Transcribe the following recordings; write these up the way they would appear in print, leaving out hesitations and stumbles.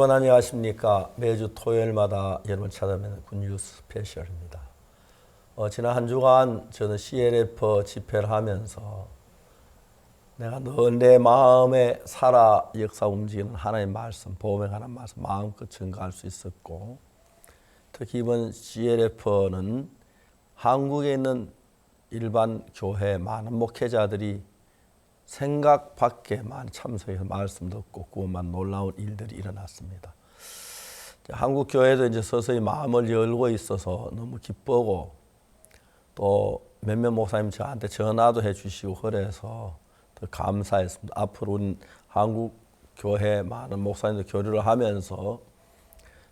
여러분 안녕하십니까. 매주 토요일마다 여러분 찾아뵙는 굿뉴스 스페셜입니다. 지난 한 주간 저는 CLF 집회를 하면서 내가 늘 내 마음에 살아 역사 움직이는 하나님의 말씀, 복음에 관한 말씀 마음껏 증거할 수 있었고, 특히 이번 CLF는 한국에 있는 일반 교회 많은 목회자들이 생각 밖에 많이 참석해서 말씀 듣고 구원만 놀라운 일들이 일어났습니다. 한국 교회도 이제 서서히 마음을 열고 있어서 너무 기쁘고, 또 몇몇 목사님 저한테 전화도 해주시고 그래서 더 감사했습니다. 앞으로 우리 한국 교회 많은 목사님들 교류를 하면서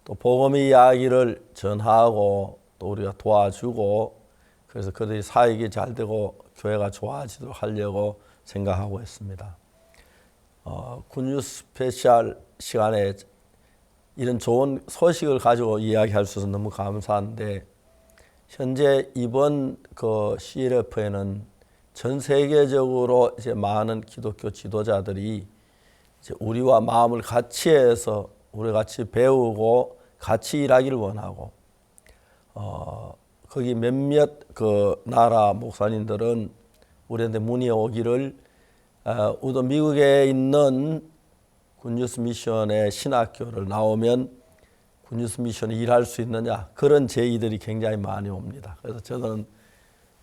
또 복음의 이야기를 전하고 또 우리가 도와주고, 그래서 그들이 사역이 잘 되고 교회가 좋아지도록 하려고 생각하고 있습니다. 굿뉴스 스페셜 시간에 이런 좋은 소식을 가지고 이야기할 수 있어서 너무 감사한데, 현재 이번 CLF에는 전 세계적으로 이제 많은 기독교 지도자들이 이제 우리와 마음을 같이 해서 우리 같이 배우고 같이 일하기를 원하고, 거기 몇몇 나라 목사님들은 우리한테 문의 오기를 우도 미국에 있는 굿뉴스 미션의 신학교를 나오면 굿뉴스 미션에 일할 수 있느냐, 그런 제의들이 굉장히 많이 옵니다. 그래서 저는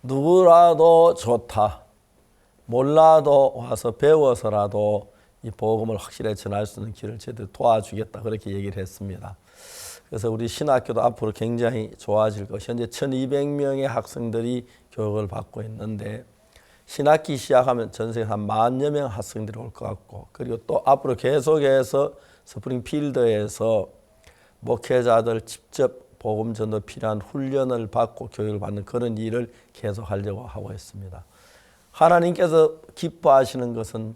누구라도 좋다, 몰라도 와서 배워서라도 이 복음을 확실히 전할 수 있는 길을 제대로 도와주겠다, 그렇게 얘기를 했습니다. 그래서 우리 신학교도 앞으로 굉장히 좋아질 것. 현재 1200명의 학생들이 교육을 받고 있는데, 신학기 시작하면 전 세계 한 10,000여 명 학생들이 올 것 같고, 그리고 또 앞으로 계속해서 스프링필드에서 목회자들 직접 복음 전도 필요한 훈련을 받고 교육을 받는 그런 일을 계속하려고 하고 있습니다. 하나님께서 기뻐하시는 것은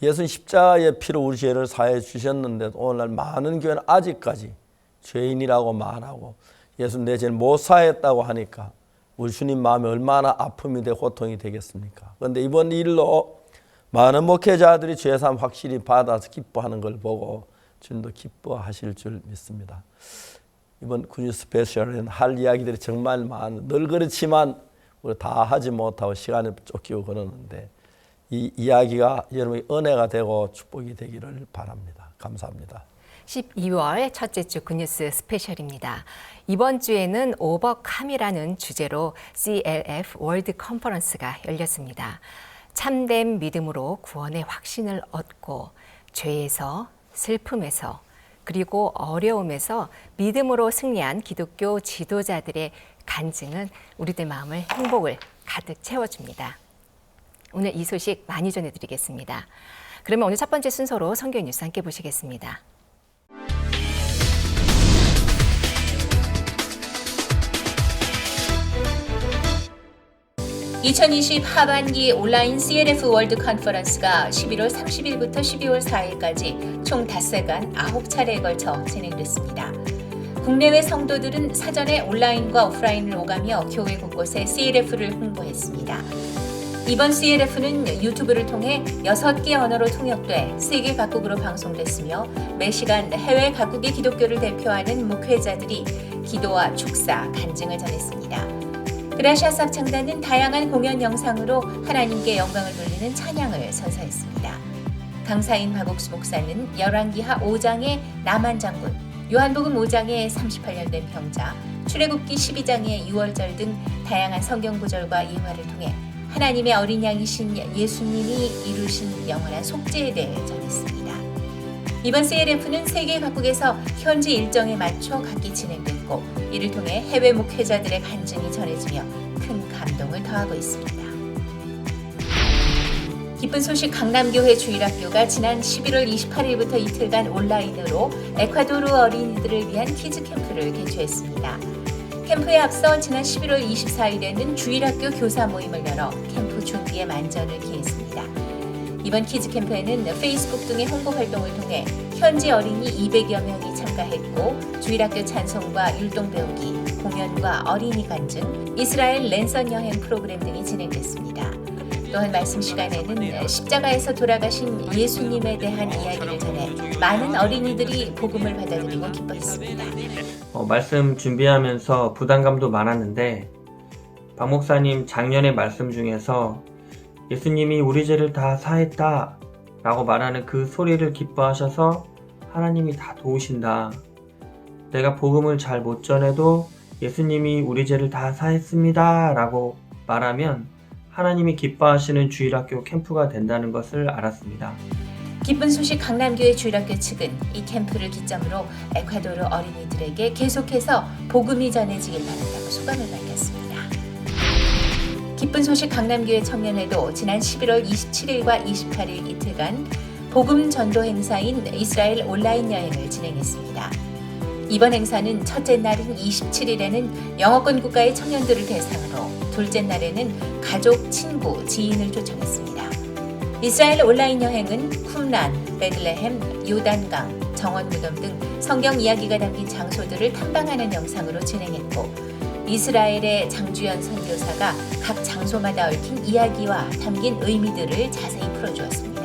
예수 십자가의 피로 우리 죄를 사해 주셨는데도 오늘날 많은 교회는 아직까지 죄인이라고 말하고 예수 내 죄를 못 사했다고 하니까 우리 주님 마음에 얼마나 아픔이 되고 고통이 되겠습니까? 그런데 이번 일로 많은 목회자들이 죄사함 확실히 받아서 기뻐하는 걸 보고 주님도 기뻐하실 줄 믿습니다. 이번 굿뉴스 스페셜에는 할 이야기들이 정말 많은, 늘 그렇지만 우리 다 하지 못하고 시간을 쫓기고 그러는데, 이 이야기가 여러분의 은혜가 되고 축복이 되기를 바랍니다. 감사합니다. 12월 첫째 주 굿뉴스 스페셜입니다. 이번 주에는 오버캄이라는 주제로 CLF 월드 컨퍼런스가 열렸습니다. 참된 믿음으로 구원의 확신을 얻고 죄에서, 슬픔에서, 그리고 어려움에서 믿음으로 승리한 기독교 지도자들의 간증은 우리들 마음을 행복을 가득 채워줍니다. 오늘 이 소식 많이 전해드리겠습니다. 그러면 오늘 첫 번째 순서로 성경 뉴스 함께 보시겠습니다. 2020 하반기 온라인 CLF 월드 컨퍼런스가 11월 30일부터 12월 4일까지 총 닷새간 9차례에 걸쳐 진행됐습니다. 국내외 성도들은 사전에 온라인과 오프라인을 오가며 교회 곳곳에 CLF를 홍보했습니다. 이번 CLF는 유튜브를 통해 6개 언어로 통역돼 세계 각국으로 방송됐으며, 매시간 해외 각국의 기독교를 대표하는 목회자들이 기도와 축사, 간증을 전했습니다. 그라시아스 합창단은 다양한 공연 영상으로 하나님께 영광을 돌리는 찬양을 선사했습니다. 강사인 박옥수 목사는 열왕기하 5장의 나만 장군, 요한복음 5장의 38년 된 병자, 출애굽기 12장의 6월절 등 다양한 성경 구절과 이화를 통해 하나님의 어린 양이신 예수님이 이루신 영원한 속죄에 대해 전했습니다. 이번 CLF는 세계 각국에서 현지 일정에 맞춰 각기 진행됐고, 이를 통해 해외 목회자들의 간증이 전해지며 큰 감동을 더하고 있습니다. 기쁜 소식, 강남교회 주일학교가 지난 11월 28일부터 이틀간 온라인으로 에콰도르 어린이들을 위한 키즈 캠프를 개최했습니다. 캠프에 앞서 지난 11월 24일에는 주일학교 교사 모임을 열어 캠프 준비에 만전을 기했습니다. 이번 키즈 캠프에는 페이스북 등의 홍보 활동을 통해 현지 어린이 200여 명이 참가했고, 주일학교 찬송과 율동 배우기, 공연과 어린이 간증, 이스라엘 랜선 여행 프로그램 등이 진행됐습니다. 또한 말씀 시간에는 십자가에서 돌아가신 예수님에 대한 이야기를 전해 많은 어린이들이 복음을 받아들이고 기뻐했습니다. 말씀 준비하면서 부담감도 많았는데 박 목사님 작년의 말씀 중에서 예수님이 우리 죄를 다 사했다 라고 말하는 그 소리를 기뻐하셔서 하나님이 다 도우신다. 내가 복음을 잘 못 전해도 예수님이 우리 죄를 다 사했습니다 라고 말하면 하나님이 기뻐하시는 주일학교 캠프가 된다는 것을 알았습니다. 기쁜 소식 강남교회 주일학교 측은 이 캠프를 기점으로 에콰도르 어린이들에게 계속해서 복음이 전해지길 바란다고 소감을 밝혔습니다. 기쁜 소식 강남교회 청년회도 지난 11월 27일과 28일 이틀간 복음 전도 행사인 이스라엘 온라인 여행을 진행했습니다. 이번 행사는 첫째 날인 27일에는 영어권 국가의 청년들을 대상으로, 둘째 날에는 가족, 친구, 지인을 초청했습니다. 이스라엘 온라인 여행은 쿰란, 베들레헴, 요단강, 정원무덤 등 성경 이야기가 담긴 장소들을 탐방하는 영상으로 진행했고, 이스라엘의 장주연 선교사가 각 장소마다 얽힌 이야기와 담긴 의미들을 자세히 풀어주었습니다.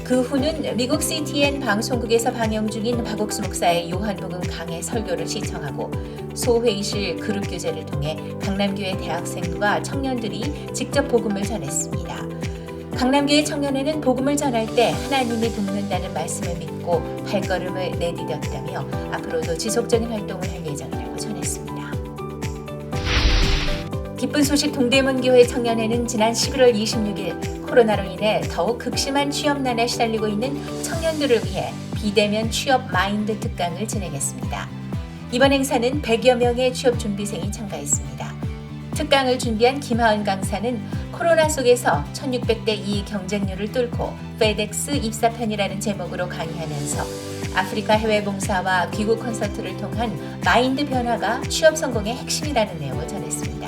그 후는 미국 CTN 방송국에서 방영 중인 박옥수 목사의 요한복음 강해 설교를 시청하고 소회의실 그룹 교제를 통해 강남교회 대학생과 청년들이 직접 복음을 전했습니다. 강남교회 청년회는 복음을 전할 때 하나님이 돕는다는 말씀을 믿고 발걸음을 내디뎠다며 앞으로도 지속적인 활동을 할 예정이라고 전했습니다. 기쁜 소식 동대문교회 청년회는 지난 11월 26일 코로나로 인해 더욱 극심한 취업난에 시달리고 있는 청년들을 위해 비대면 취업 마인드 특강을 진행했습니다. 이번 행사는 100여 명의 취업준비생이 참가했습니다. 특강을 준비한 김하은 강사는 코로나 속에서 1600대 2 경쟁률을 뚫고 페덱스 입사편이라는 제목으로 강의하면서 아프리카 해외 봉사와 귀국 콘서트를 통한 마인드 변화가 취업 성공의 핵심이라는 내용을 전했습니다.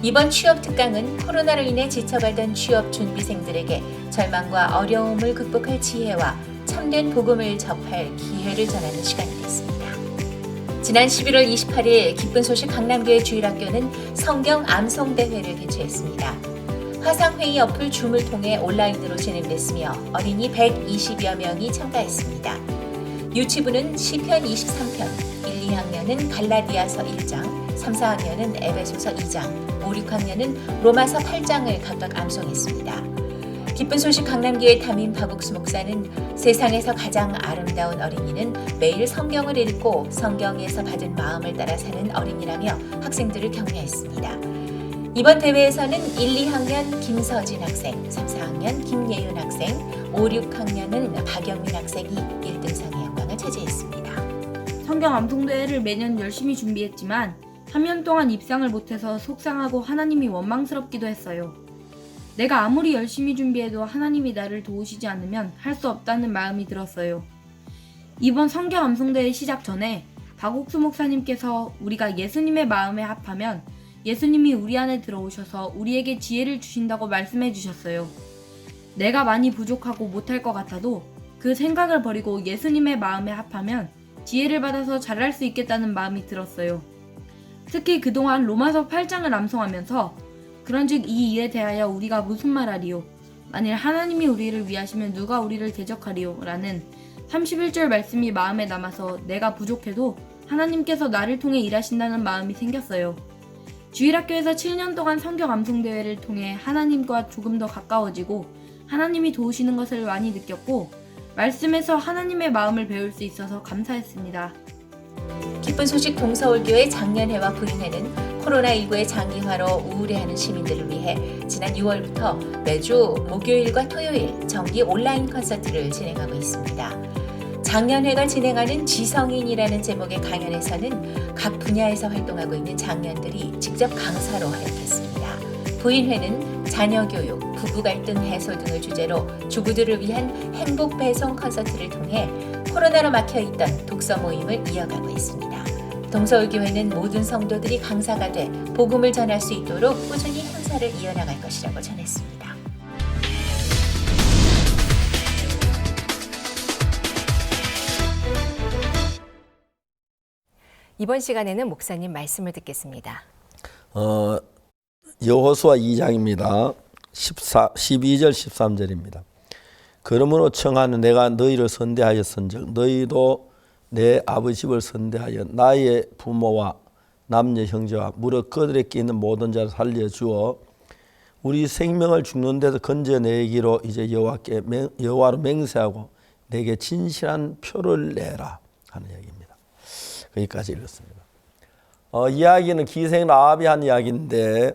이번 취업 특강은 코로나로 인해 지쳐가던 취업 준비생들에게 절망과 어려움을 극복할 지혜와 참된 복음을 접할 기회를 전하는 시간이 됐습니다. 지난 11월 28일 기쁜 소식 강남교회 주일학교는 성경 암송 대회를 개최했습니다. 화상회의 어플 줌을 통해 온라인으로 진행됐으며 어린이 120여 명이 참가했습니다. 유치부는 시편 23편, 1, 2학년은 갈라디아서 1장, 3, 4학년은 에베소서 2장, 5, 6학년은 로마서 8장을 각각 암송했습니다. 기쁜 소식 강남교회 담임 박옥수 목사는 세상에서 가장 아름다운 어린이는 매일 성경을 읽고 성경에서 받은 마음을 따라 사는 어린이라며 학생들을 격려했습니다. 이번 대회에서는 1, 2학년 김서진 학생, 3, 4학년 김예윤 학생, 5, 6학년은 박영민 학생이 1등상의 영광을 차지했습니다. 성경 암송대회를 매년 열심히 준비했지만 3년 동안 입상을 못해서 속상하고 하나님이 원망스럽기도 했어요. 내가 아무리 열심히 준비해도 하나님이 나를 도우시지 않으면 할 수 없다는 마음이 들었어요. 이번 성경 암송대회 시작 전에 박옥수 목사님께서 우리가 예수님의 마음에 합하면 예수님이 우리 안에 들어오셔서 우리에게 지혜를 주신다고 말씀해 주셨어요. 내가 많이 부족하고 못할 것 같아도 그 생각을 버리고 예수님의 마음에 합하면 지혜를 받아서 잘할 수 있겠다는 마음이 들었어요. 특히 그동안 로마서 8장을 암송하면서 그런즉 이 일에 대하여 우리가 무슨 말하리요? 만일 하나님이 우리를 위하시면 누가 우리를 대적하리요? 라는 31절 말씀이 마음에 남아서 내가 부족해도 하나님께서 나를 통해 일하신다는 마음이 생겼어요. 주일학교에서 7년 동안 성경 암송대회를 통해 하나님과 조금 더 가까워지고 하나님이 도우시는 것을 많이 느꼈고 말씀에서 하나님의 마음을 배울 수 있어서 감사했습니다. 기쁜 소식 동서울교회 장년회와 부인회는 코로나19의 장기화로 우울해하는 시민들을 위해 지난 6월부터 매주 목요일과 토요일 정기 온라인 콘서트를 진행하고 있습니다. 장년회가 진행하는 지성인이라는 제목의 강연에서는 각 분야에서 활동하고 있는 장년들이 직접 강사로 활약했습니다. 부인회는 자녀교육, 부부갈등 해소 등을 주제로 주부들을 위한 행복 배송 콘서트를 통해 코로나로 막혀있던 독서 모임을 이어가고 있습니다. 동서울교회는 모든 성도들이 강사가 돼 복음을 전할 수 있도록 꾸준히 행사를 이어나갈 것이라고 전했습니다. 이번 시간에는 목사님 말씀을 듣겠습니다. 여호수아 2장입니다. 12절 13절입니다. 그러므로 청하는 내가 너희를 선대하였은즉 너희도 내 아버지 집을 선대하여 나의 부모와 남녀 형제와 무릇 그들에게 있는 모든 자를 살려주어 우리 생명을 죽는 데서 건져내기로 이제 여호와로 맹세하고 내게 진실한 표를 내라 하는 이야기입니다. 거기까지 읽었습니다. 이야기는 기생 라합이 한 이야기인데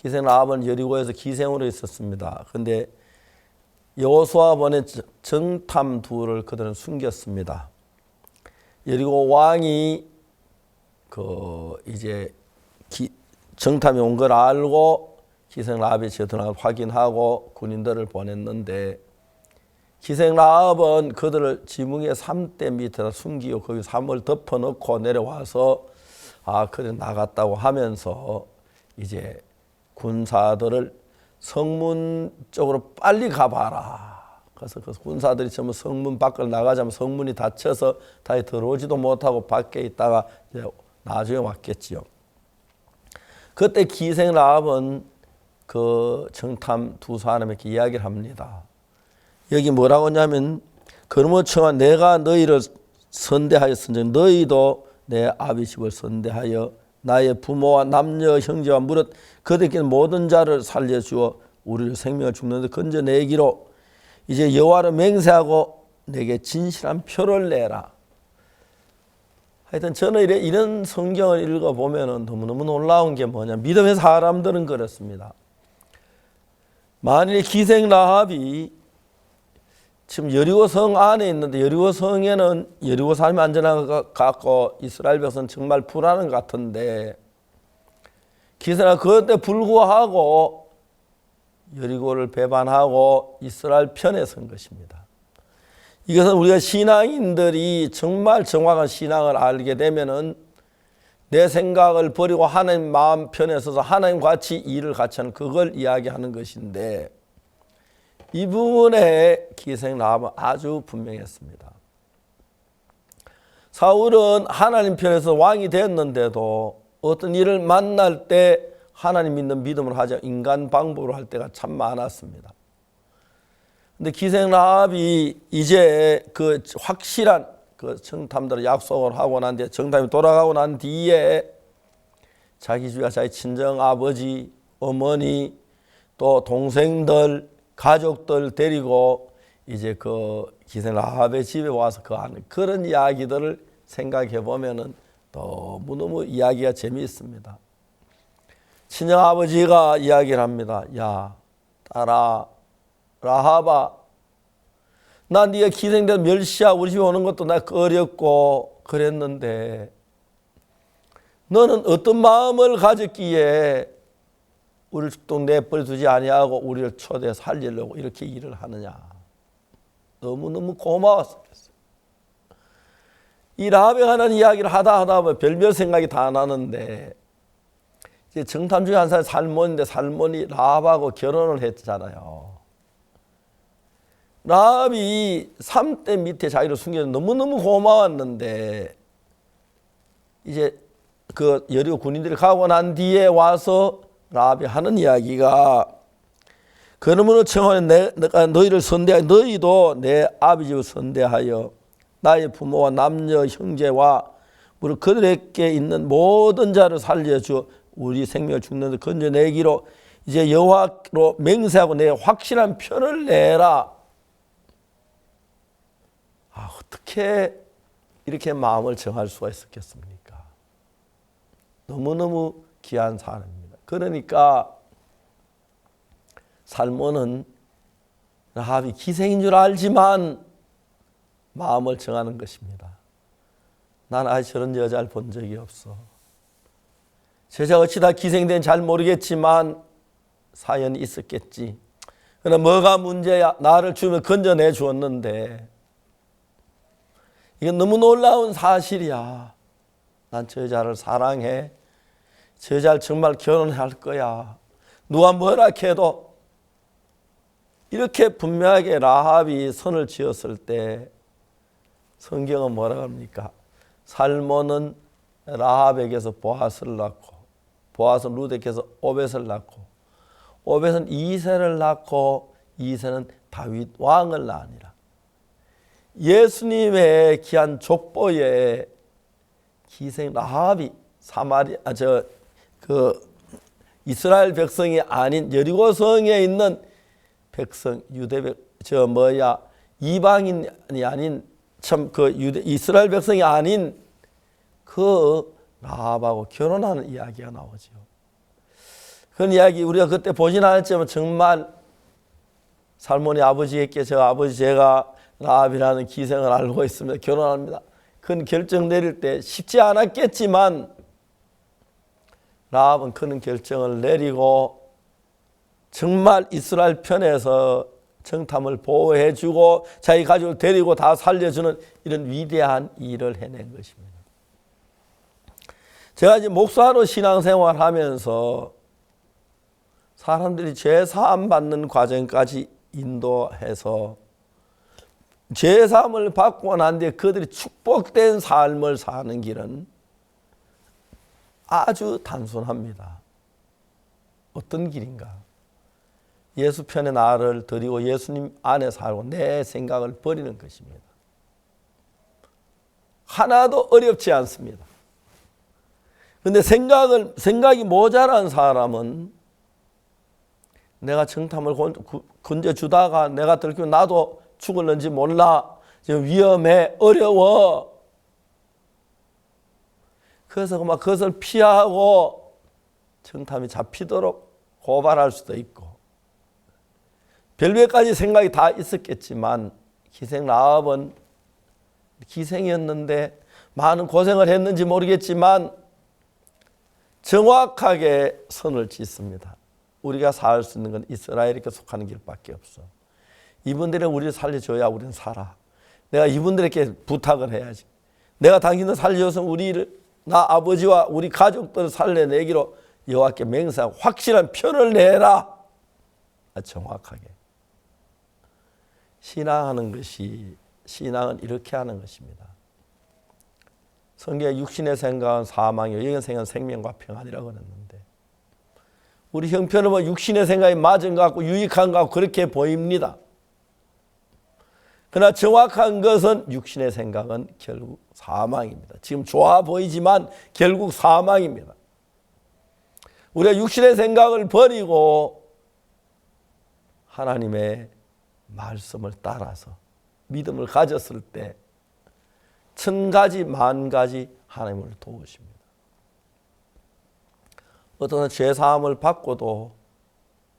기생 라합은 여리고에서 기생으로 있었습니다. 그런데 여호수아 보낸 정탐 둘을 그들은 숨겼습니다. 여리고 왕이 이제 정탐이 온 걸 알고 기생 라합이 들어가 확인하고 군인들을 보냈는데 기생 라합은 그들을 지붕의 3대 밑에다 숨기고 거기 3을 덮어놓고 내려와서 그래 나갔다고 하면서 이제 군사들을 성문 쪽으로 빨리 가봐라. 그래서 그 군사들이 전부 성문 밖을 나가자면 성문이 닫혀서 다시 들어오지도 못하고 밖에 있다가 이제 나중에 왔겠지요. 그때 기생 라합은 그 정탐 두 사람에게 이야기를 합니다. 여기 뭐라고 하냐면 그러므로 청하 내가 너희를 선대하였은즉 너희도 내 아비 집을 선대하여 나의 부모와 남녀 형제와 무릇 그들에게 모든 자를 살려주어 우리를 생명을 죽는 데 건져내기로 이제 여호와로 맹세하고 내게 진실한 표를 내라. 하여튼 저는 이런 성경을 읽어보면 너무너무 놀라운 게 뭐냐. 믿음의 사람들은 그렇습니다. 만일 기생 라합이 지금 여리고 성 안에 있는데 여리고 성에는 여리고 사람이 안전한 것 같고 이스라엘 백성은 정말 불안한 것 같은데 기생은 그때 불구하고 여리고를 배반하고 이스라엘 편에 선 것입니다. 이것은 우리가 신앙인들이 정말 정확한 신앙을 알게 되면은 내 생각을 버리고 하나님 마음 편에 서서 하나님 같이 일을 같이 하는 그걸 이야기하는 것인데 이 부분에 기생 라합은 아주 분명했습니다. 사울은 하나님 편에서 왕이 됐는데도 어떤 일을 만날 때 하나님 믿는 믿음을 하자 인간 방법으로 할 때가 참 많았습니다. 근데 기생 라합이 이제 그 확실한 그 정탐들을 약속을 하고 난 뒤에 정탐이 돌아가고 난 뒤에 자기 주위와 자기 친정 아버지, 어머니, 또 동생들, 가족들 데리고 이제 그 기생 라합의 집에 와서 그 하는 그런 이야기들을 생각해 보면은 너무너무 이야기가 재미있습니다. 친정 아버지가 이야기를 합니다. 야, 딸아, 라합아, 나 네가 기생돼서 멸시하고 우리 집에 오는 것도 나 어렵고 그랬는데 너는 어떤 마음을 가졌기에 우리를 또 내버려 두지 아니하고 우리를 초대해 살리려고 이렇게 일을 하느냐. 너무너무 고마웠었겠어요. 이 라합에 관한 이야기를 하다 보면 별별 생각이 다 나는데 이제 정탐 중에 한 사람이 살몬인데 살몬이 라합하고 결혼을 했잖아요. 라합이 3대 밑에 자기를 숨겨서 너무너무 고마웠는데 이제 그 여리고 군인들이 가고 난 뒤에 와서 라합이 하는 이야기가 그러므로 청하여 내가 너희를 선대하여 너희도 내 아비 집을 선대하여 나의 부모와 남녀 형제와 무릇 그들에게 있는 모든 자를 살려주어 우리 생명을 죽는 데 건져내기로 이제 여호와로 맹세하고 내 확실한 표를 내라. 어떻게 이렇게 마음을 정할 수가 있었겠습니까? 너무너무 귀한 사람입니다. 그러니까 살몬은 라합이 기생인 줄 알지만 마음을 정하는 것입니다. 난 아직 저런 여자를 본 적이 없어. 제자 어찌 다 기생된 잘 모르겠지만 사연이 있었겠지. 그러나 뭐가 문제야? 나를 주면 건져내 주었는데 이건 너무 놀라운 사실이야. 난 저 여자를 사랑해. 저 여자를 정말 결혼할 거야. 누가 뭐라 해도 이렇게 분명하게 라합이 선을 지었을 때 성경은 뭐라 합니까? 살몬은 라합에게서 보아스를 낳고 보아스는 루데께서 오벳을 낳고 오벳은 이새를 낳고 이새는 다윗 왕을 낳으니라. 예수님의 귀한 족보에 기생 라합이 이스라엘 백성이 아닌 여리고성에 있는 백성 이방인이 아닌 이스라엘 백성이 아닌 그 라합하고 결혼하는 이야기가 나오죠. 그런 이야기 우리가 그때 보진 않았지만 정말 살몬이 아버지에게 제가 라합이라는 기생을 알고 있습니다. 결혼합니다. 그런 결정 내릴 때 쉽지 않았겠지만 라합은 그런 결정을 내리고 정말 이스라엘 편에서 정탐을 보호해주고 자기 가족을 데리고 다 살려주는 이런 위대한 일을 해낸 것입니다. 제가 이제 목사로 신앙생활하면서 사람들이 죄 사함 받는 과정까지 인도해서 죄 사함을 받고 난 뒤에 그들이 축복된 삶을 사는 길은 아주 단순합니다. 어떤 길인가? 예수 편에 나를 드리고 예수님 안에 살고 내 생각을 버리는 것입니다. 하나도 어렵지 않습니다. 그런데 생각이 모자란 사람은 내가 정탐을 건져주다가 내가 들키면 나도 죽을는지 몰라. 지금 위험해, 어려워. 그래서 막 그것을 피하고 정탐이 잡히도록 고발할 수도 있고 별별까지 생각이 다 있었겠지만 기생 라합은 기생이었는데 많은 고생을 했는지 모르겠지만 정확하게 선을 짓습니다. 우리가 살 수 있는 건 이스라엘에게 속하는 길밖에 없어. 이분들은 우리를 살려줘야 우리는 살아. 내가 이분들에게 부탁을 해야지. 내가 당신을 살려줘서 나 아버지와 우리 가족들을 살려내기로 여호와께 맹세하고 확실한 표를 내라. 정확하게. 신앙은 이렇게 하는 것입니다. 성경에 육신의 생각은 사망이요 영의 생각은 생명과 평안이라고 그랬는데 우리 형편은 육신의 생각이 맞은 것 같고 유익한 것 같고 그렇게 보입니다. 그러나 정확한 것은 육신의 생각은 결국 사망입니다. 지금 좋아 보이지만 결국 사망입니다. 우리가 육신의 생각을 버리고 하나님의 말씀을 따라서 믿음을 가졌을 때 1000가지 만가지 하나님을 도우십니다. 어떤 죄사함을 받고도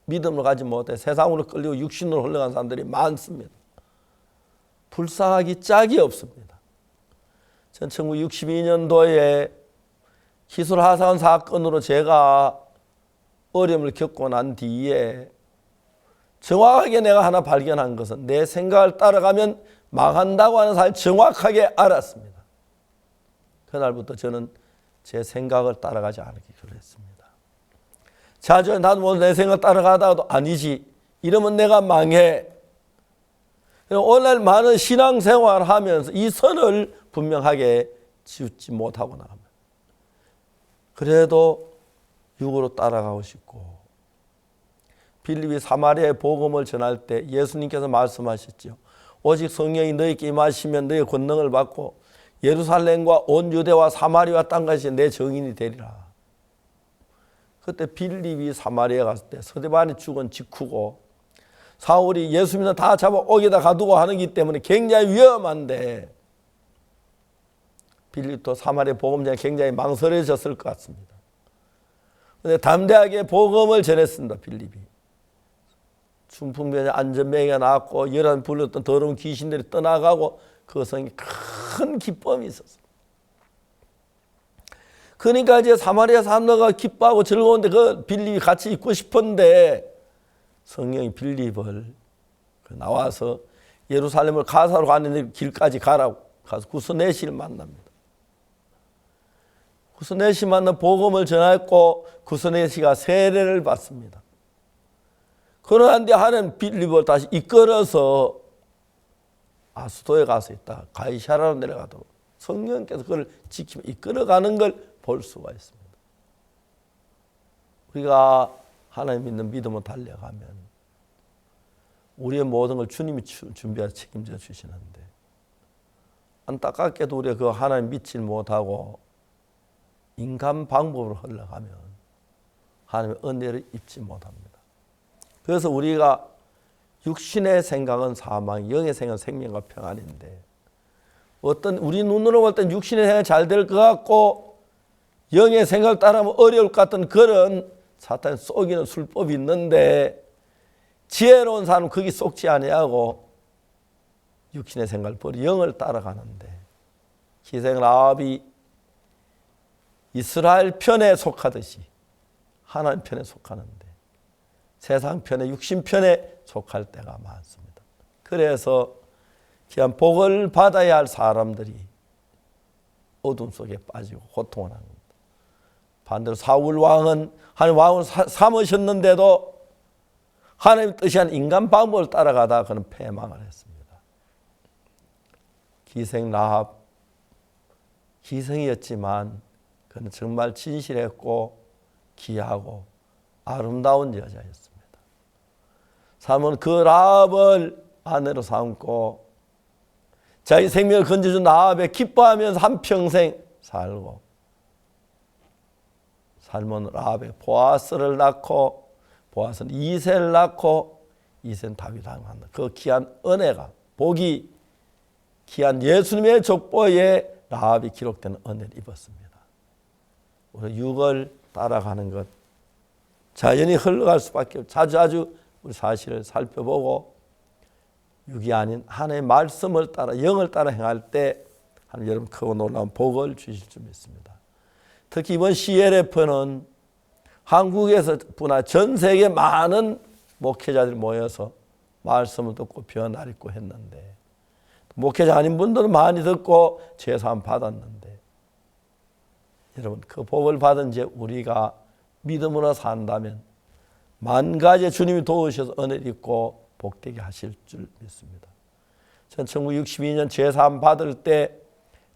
믿음을 가지 못해 세상으로 끌리고 육신으로 흘러간 사람들이 많습니다. 불쌍하기 짝이 없습니다. 전 1962년도에 기술하사원 사건으로 제가 어려움을 겪고 난 뒤에 정확하게 내가 하나 발견한 것은 내 생각을 따라가면 망한다고 하는 사실을 정확하게 알았습니다. 그날부터 저는 제 생각을 따라가지 않기로 했습니다. 자주 나도 내 생각 따라가다가도 아니지 이러면 내가 망해. 오늘 많은 신앙생활을 하면서 이 선을 분명하게 지우지 못하고 나가면 그래도 육으로 따라가고 싶고 빌립이 사마리아의 복음을 전할 때 예수님께서 말씀하셨죠. 오직 성령이 너희에게 임하시면 너희 권능을 받고 예루살렘과 온 유대와 사마리아 땅까지 내 증인이 되리라. 그때 빌립이 사마리아 갔을 때 스데반이 죽은 직후고 사울이 예수 믿는 다 잡아 옥에다 가두고 하는 기 때문에 굉장히 위험한데 빌립도 사마리아 복음 전에 굉장히 망설여졌을 것 같습니다. 그런데 담대하게 복음을 전했습니다. 빌립이. 순풍병에 안전병이가 나왔고 열한 불렸던 더러운 귀신들이 떠나가고 그 성에 큰 기쁨이 있었어요. 그러니까 이제 사마리아 사람들과 기뻐하고 즐거운데 그 빌립이 같이 있고 싶은데 성령이 빌립을 나와서 예루살렘을 가사로 가는 길까지 가라고 가서 구스네시를 만납니다. 구스네시 만나 복음을 전했고 구스네시가 세례를 받습니다. 그러한데 하는 빌립을 다시 이끌어서 아수도에 가서 있다 가이사라로 내려가도록 성령께서 그걸 지키며 이끌어가는 걸 볼 수가 있습니다. 우리가 하나님 믿는 믿음으로 달려가면 우리의 모든 걸 주님이 준비하여 책임져 주시는데 안타깝게도 우리가 그 하나님 믿질 못하고 인간 방법으로 흘러가면 하나님의 은혜를 입지 못합니다. 그래서 우리가 육신의 생각은 사망, 영의 생각은 생명과 평안인데 어떤 우리 눈으로 볼 땐 육신의 생각이 잘 될 것 같고 영의 생각을 따르면 어려울 것 같은 그런 사탄이 속이는 술법이 있는데 지혜로운 사람은 거기 속지 아니하고 육신의 생각을 버리고 영을 따라가는데 기생 라합이 이스라엘 편에 속하듯이 하나님 편에 속하는데 세상 편에 육신 편에 속할 때가 많습니다. 그래서 귀한 복을 받아야 할 사람들이 어둠 속에 빠지고 고통을 합니다. 반대로 사울 왕은 하나님 왕을 삼으셨는데도 하나님 뜻이 아닌 인간 방법을 따라가다 그는 패망을 했습니다. 기생 라합 기생이었지만 그는 정말 진실했고 귀하고 아름다운 여자였습니다. 사람은 그 라합을 아내로 삼고 자기 생명을 건져준 라합에 기뻐하면서 한평생 살고 살몬 라합에 보아스를 낳고 보아스는 이새를 낳고 이새는 다윗을 낳는다. 그 귀한 은혜가 복이 귀한 예수님의 족보에 라합이 기록되는 은혜를 입었습니다. 우리 육을 따라가는 것 자연히 흘러갈 수밖에 없고 자주 우리 사실을 살펴보고 육이 아닌 하나님의 말씀을 따라 영을 따라 행할 때 하나님 여러분 크고 놀라운 복을 주실 줄 믿습니다. 특히 이번 CLF는 한국에서뿐 아니라 전 세계 많은 목회자들이 모여서 말씀을 듣고 변화 입고 했는데 목회자 아닌 분들은 많이 듣고 제사함 받았는데 여러분 그 복을 받은 지 우리가 믿음으로 산다면 만 가지 주님이 도우셔서 은혜를 입고 복되게 하실 줄 믿습니다. 전 1962년 제사함 받을 때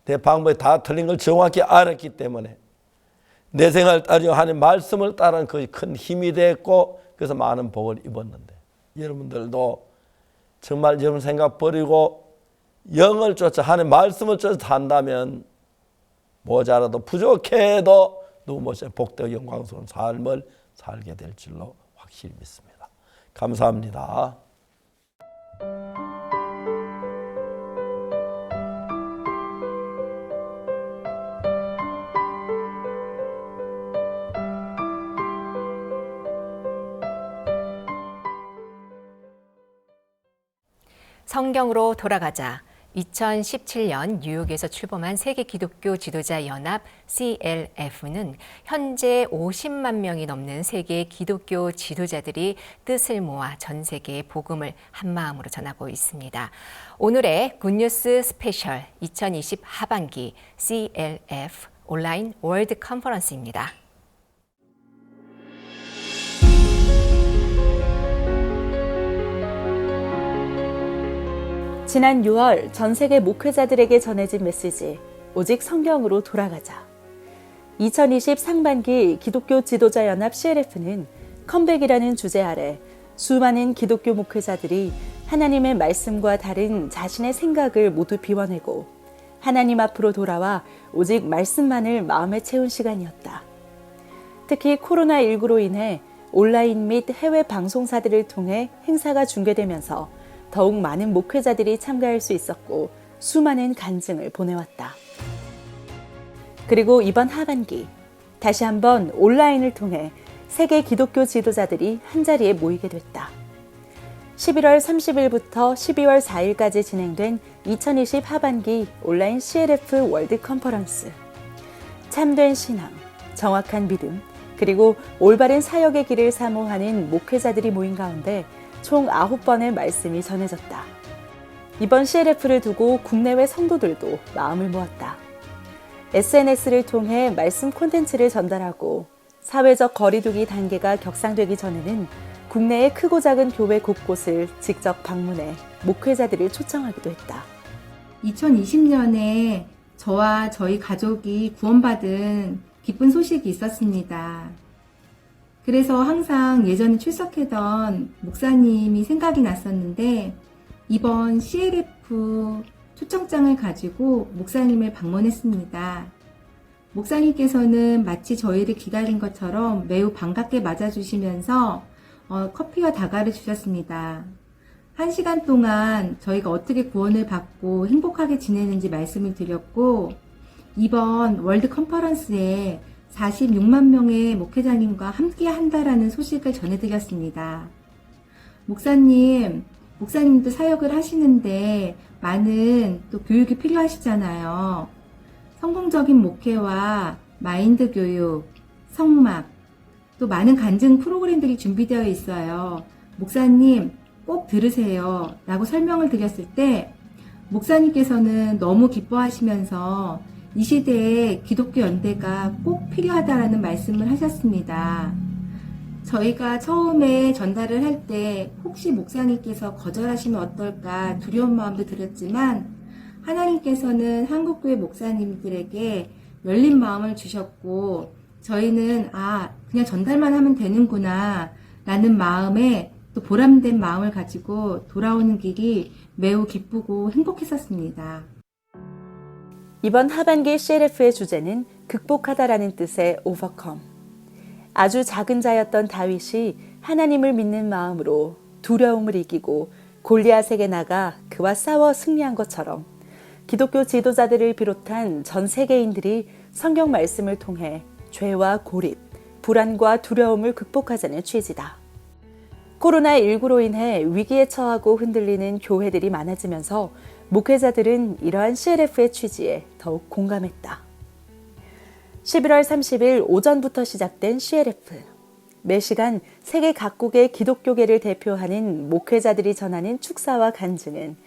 내 방법이 다 틀린 걸 정확히 알았기 때문에 내 생활을 따르며 하나님 말씀을 따르는 것이 큰 힘이 됐고 그래서 많은 복을 입었는데 여러분들도 정말 여러분 생각 버리고 영을 쫓아 하나님 말씀을 쫓아 산다면 모자라도 부족해도 누구 못해 복되고 영광스러운 삶을 살게 될 줄로 확실히 믿습니다. 감사합니다. 성경으로 돌아가자. 2017년 뉴욕에서 출범한 세계 기독교 지도자 연합 CLF는 현재 50만 명이 넘는 세계 기독교 지도자들이 뜻을 모아 전 세계에 복음을 한마음으로 전하고 있습니다. 오늘의 굿뉴스 스페셜 2020 하반기 CLF 온라인 월드 컨퍼런스입니다. 지난 6월 전 세계 목회자들에게 전해진 메시지, 오직 성경으로 돌아가자. 2020 상반기 기독교 지도자 연합 CLF는 컴백이라는 주제 아래 수많은 기독교 목회자들이 하나님의 말씀과 다른 자신의 생각을 모두 비워내고 하나님 앞으로 돌아와 오직 말씀만을 마음에 채운 시간이었다. 특히 코로나19로 인해 온라인 및 해외 방송사들을 통해 행사가 중계되면서 더욱 많은 목회자들이 참가할 수 있었고 수많은 간증을 보내왔다. 그리고 이번 하반기 다시 한번 온라인을 통해 세계 기독교 지도자들이 한자리에 모이게 됐다. 11월 30일부터 12월 4일까지 진행된 2020 하반기 온라인 CLF 월드 컨퍼런스. 참된 신앙, 정확한 믿음, 그리고 올바른 사역의 길을 사모하는 목회자들이 모인 가운데 총 9번의 말씀이 전해졌다. 이번 CLF를 두고 국내외 성도들도 마음을 모았다. SNS를 통해 말씀 콘텐츠를 전달하고 사회적 거리두기 단계가 격상되기 전에는 국내의 크고 작은 교회 곳곳을 직접 방문해 목회자들을 초청하기도 했다. 2020년에 저와 저희 가족이 구원받은 기쁜 소식이 있었습니다. 그래서 항상 예전에 출석했던 목사님이 생각이 났었는데 이번 CLF 초청장을 가지고 목사님을 방문했습니다. 목사님께서는 마치 저희를 기다린 것처럼 매우 반갑게 맞아주시면서 커피와 다과를 주셨습니다. 1시간 동안 저희가 어떻게 구원을 받고 행복하게 지내는지 말씀을 드렸고 이번 월드 컨퍼런스에 46만 명의 목회자님과 함께 한다라는 소식을 전해드렸습니다. 목사님도 사역을 하시는데 많은 또 교육이 필요하시잖아요. 성공적인 목회와 마인드 교육, 성막, 또 많은 간증 프로그램들이 준비되어 있어요. 목사님 꼭 들으세요 라고 설명을 드렸을 때 목사님께서는 너무 기뻐하시면서 이 시대에 기독교 연대가 꼭 필요하다라는 말씀을 하셨습니다. 저희가 처음에 전달을 할 때 혹시 목사님께서 거절하시면 어떨까 두려운 마음도 들었지만 하나님께서는 한국교회 목사님들에게 열린 마음을 주셨고 저희는 그냥 전달만 하면 되는구나 라는 마음에 또 보람된 마음을 가지고 돌아오는 길이 매우 기쁘고 행복했었습니다. 이번 하반기 CLF의 주제는 극복하다라는 뜻의 overcome. 아주 작은 자였던 다윗이 하나님을 믿는 마음으로 두려움을 이기고 골리앗에게 나가 그와 싸워 승리한 것처럼 기독교 지도자들을 비롯한 전 세계인들이 성경 말씀을 통해 죄와 고립, 불안과 두려움을 극복하자는 취지다. 코로나19로 인해 위기에 처하고 흔들리는 교회들이 많아지면서 목회자들은 이러한 CLF의 취지에 더욱 공감했다. 11월 30일 오전부터 시작된 CLF. 매시간 세계 각국의 기독교계를 대표하는 목회자들이 전하는 축사와 간증은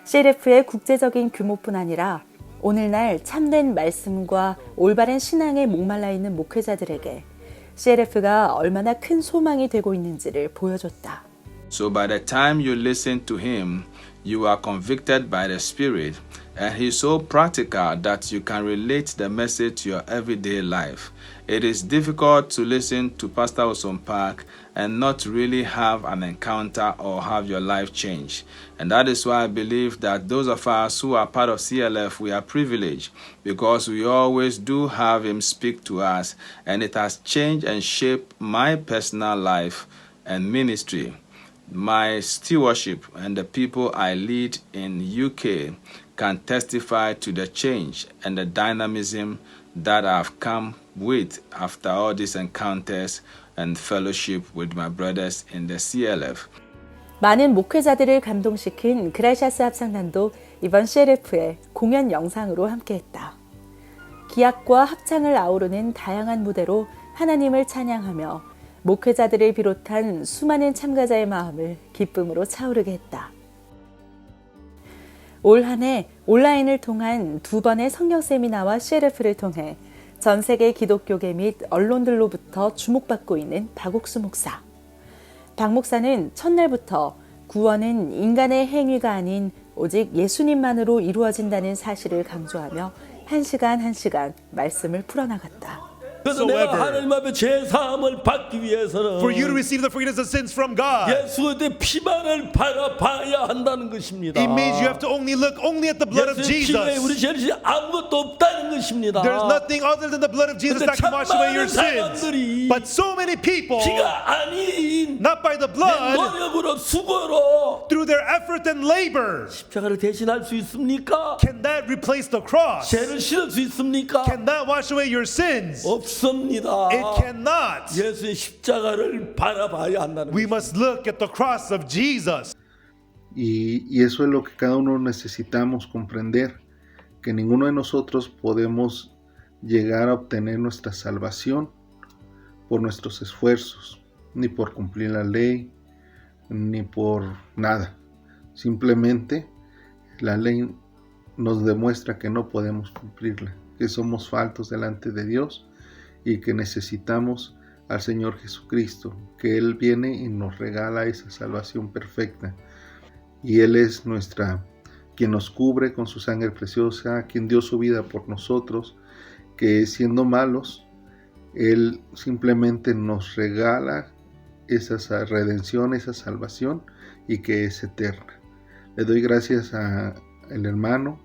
CLF의 국제적인 규모뿐 아니라 오늘날 참된 말씀과 올바른 신앙에 목말라 있는 목회자들에게 CLF가 얼마나 큰 소망이 되고 있는지를 보여줬다. So by the time you listen to him, you are convicted by the Spirit, and he's so practical that you can relate the message to your everyday life. It is difficult to listen to Pastor Wilson Park and not really have an encounter or have your life change. And that is why I believe that those of us who are part of CLF, we are privileged because we always do have him speak to us, and it has changed and shaped my personal life and ministry. My stewardship and the people I lead in UK can testify to the change and the dynamism that I've come with after all these encounters and fellowship with my brothers in the CLF. 많은 목회자들을 감동시킨 그라시아스 합창단도 이번 CLF에 공연 영상으로 함께했다. 기악과 합창을 아우르는 다양한 무대로 하나님을 찬양하며 목회자들을 비롯한 수많은 참가자의 마음을 기쁨으로 차오르게 했다. 올 한 해 온라인을 통한 2번의 성경 세미나와 CLF를 통해 전 세계 기독교계 및 언론들로부터 주목받고 있는 박옥수 목사. 박 목사는 첫날부터 구원은 인간의 행위가 아닌 오직 예수님만으로 이루어진다는 사실을 강조하며 한 시간 말씀을 풀어나갔다. 그래서 내가 하나님 앞에 죄 사함을 받기 위해서는 For you to receive the forgiveness of sins from God, 예수의 피만을 바라봐야 한다는 것입니다. it means you have to only look only at the blood of 예수의 피에 우리 Jesus. 죄는 아무것도 없다는 것입니다. There's nothing other than the blood of Jesus that can wash away your sins. But so many people, 피가 아닌 not by the 내 blood, 노력으로 수고로 through their effort and labor, 십자가를 대신할 수 있습니까? can that replace the cross? 죄를 씻을 수 있습니까? Can that wash away your sins? 없습니다. It cannot. 예수의 십자가를 바라봐야 한다는 We 것입니다. must look at the cross of Jesus. Y eso es lo que cada uno necesitamos comprender, que ninguno de nosotros podemos llegar a obtener nuestra salvación por nuestros esfuerzos, ni por cumplir la ley, ni por nada. Simplemente la ley nos demuestra que no podemos cumplirla, que somos faltos delante de Dios y que necesitamos al Señor Jesucristo, que Él viene y nos regala esa salvación perfecta. Y Él es quien nos cubre con su sangre preciosa, quien dio su vida por nosotros, que siendo malos, Él simplemente nos regala esa redención, esa salvación y que es eterna. Le doy gracias al hermano,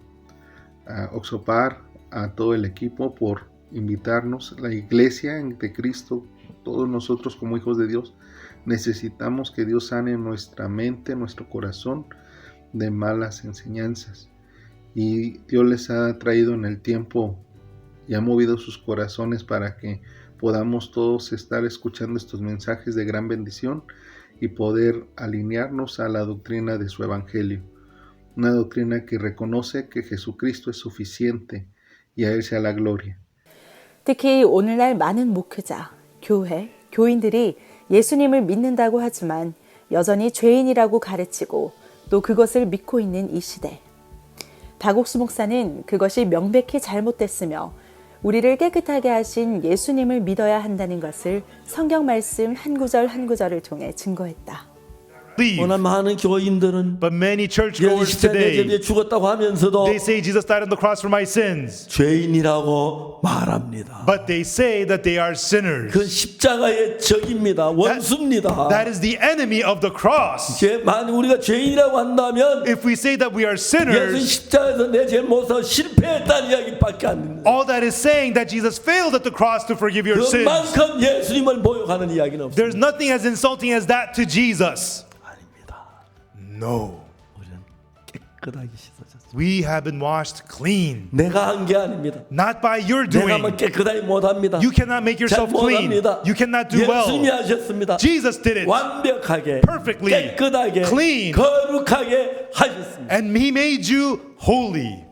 a Oxopar, a todo el equipo por invitarnos. La iglesia de Cristo, todos nosotros como hijos de Dios, necesitamos que Dios sane nuestra mente, nuestro corazón de malas enseñanzas. Y Dios les ha traído en el tiempo y ha movido sus corazones para que podamos todos estar escuchando estos mensajes de gran bendición y poder alinearnos a la doctrina de su evangelio. Una doctrina que reconoce que Jesucristo es suficiente y a Él sea la gloria. 특히 오늘날 많은 목회자, 교회, 교인들이 예수님을 믿는다고 하지만 여전히 죄인이라고 가르치고 또 그것을 믿고 있는 이 시대. 박옥수 목사는 그것이 명백히 잘못됐으며 우리를 깨끗하게 하신 예수님을 믿어야 한다는 것을 성경 말씀 한 구절 한 구절을 통해 증거했다. 워낙 많은 교인들은 But many church 예수 goers 십자가에 내 today, 죄에 죽었다고 하면서도 they say Jesus died on the cross for my sins, 죄인이라고 말합니다. but they say that they are sinners. 그 십자가의 적입니다. 원수입니다. That is the enemy of the cross. 만약 우리가 죄인이라고 한다면 If we say that we are 예수 sinners, 십자가에서 내 죄를 못 사고 실패했다는 이야기밖에 안 됩니다. all that is saying that Jesus failed at the cross to forgive your sins. 그만큼 예수님을 모욕하는 이야기는 없습니다. There's nothing as insulting as that to Jesus. No. 우리는 깨끗하게 씻어졌습니다. We have been washed clean. 내가 한 게 아닙니다. Not by your 내가 뭐 doing. 깨끗하게 못합니다. You cannot make yourself clean. 못합니다. You cannot do 예수님이 well. 하셨습니다. Jesus did it. 완벽하게, Perfectly, 깨끗하게, clean. 거룩하게 하셨습니다. And He made you holy.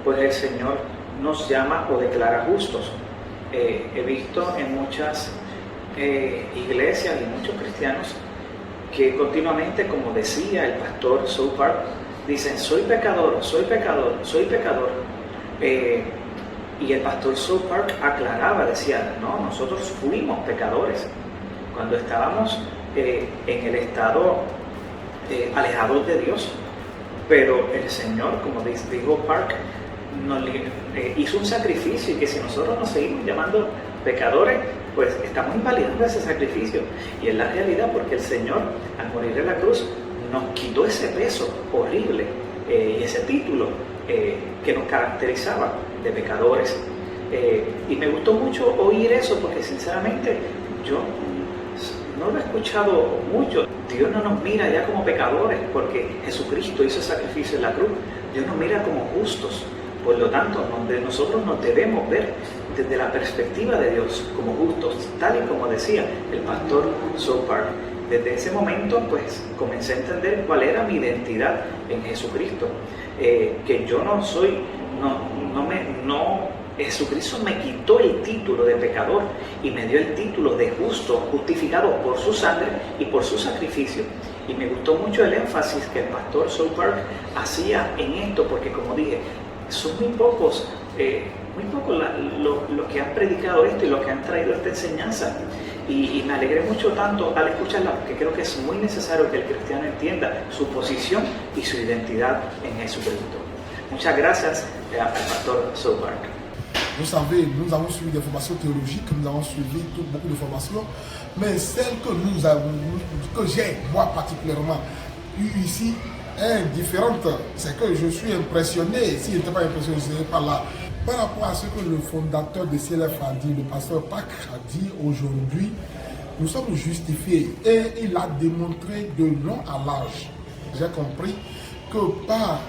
Pues el Señor nos llama o declara justos. He visto en muchas iglesias y muchos cristianos que continuamente, como decía el pastor South Park, dicen soy pecador, soy pecador, soy pecador. Y el pastor South Park aclaraba, decía, no, nosotros fuimos pecadores cuando estábamos en el estado alejados de Dios, pero el Señor, como dijo Park, nos hizo un sacrificio y que si nosotros nos seguimos llamando pecadores, pues estamos invalidando ese sacrificio. Y es la realidad, porque el Señor, al morir en la cruz, nos quitó ese peso horrible y ese título que nos caracterizaba de pecadores. Y me gustó mucho oír eso, porque sinceramente yo no lo he escuchado mucho. Dios no nos mira ya como pecadores, porque Jesucristo hizo sacrificio en la cruz. Dios nos mira como justos. Por lo tanto, donde nosotros nos debemos ver desde la perspectiva de Dios como justos, tal y como decía el pastor South Park. Desde ese momento, pues, comencé a entender cuál era mi identidad en Jesucristo. Que yo no soy, Jesucristo me quitó el título de pecador y me dio el título de justo, justificado por su sangre y por su sacrificio. Y me gustó mucho el énfasis que el pastor South Park hacía en esto, porque como dije, son muy pocos los que han predicado esto y los que han traído esta enseñanza. Y me alegré mucho tanto al escucharla, porque creo que es muy necesario que el cristiano entienda su posición y su identidad en Jesucristo. Muchas gracias al pastor South Park. Vous savez, nous avons suivi des formations théologiques, nous avons suivi beaucoup de formations, mais celle que j'ai, moi particulièrement, eu ici, est différente. C'est que je suis impressionné, si je n'étais pas impressionné, je ne serais pas là. Par rapport à ce que le fondateur de CLF a dit, le pasteur Pac a dit aujourd'hui, nous sommes justifiés. Et il a démontré de long à large. J'ai compris que par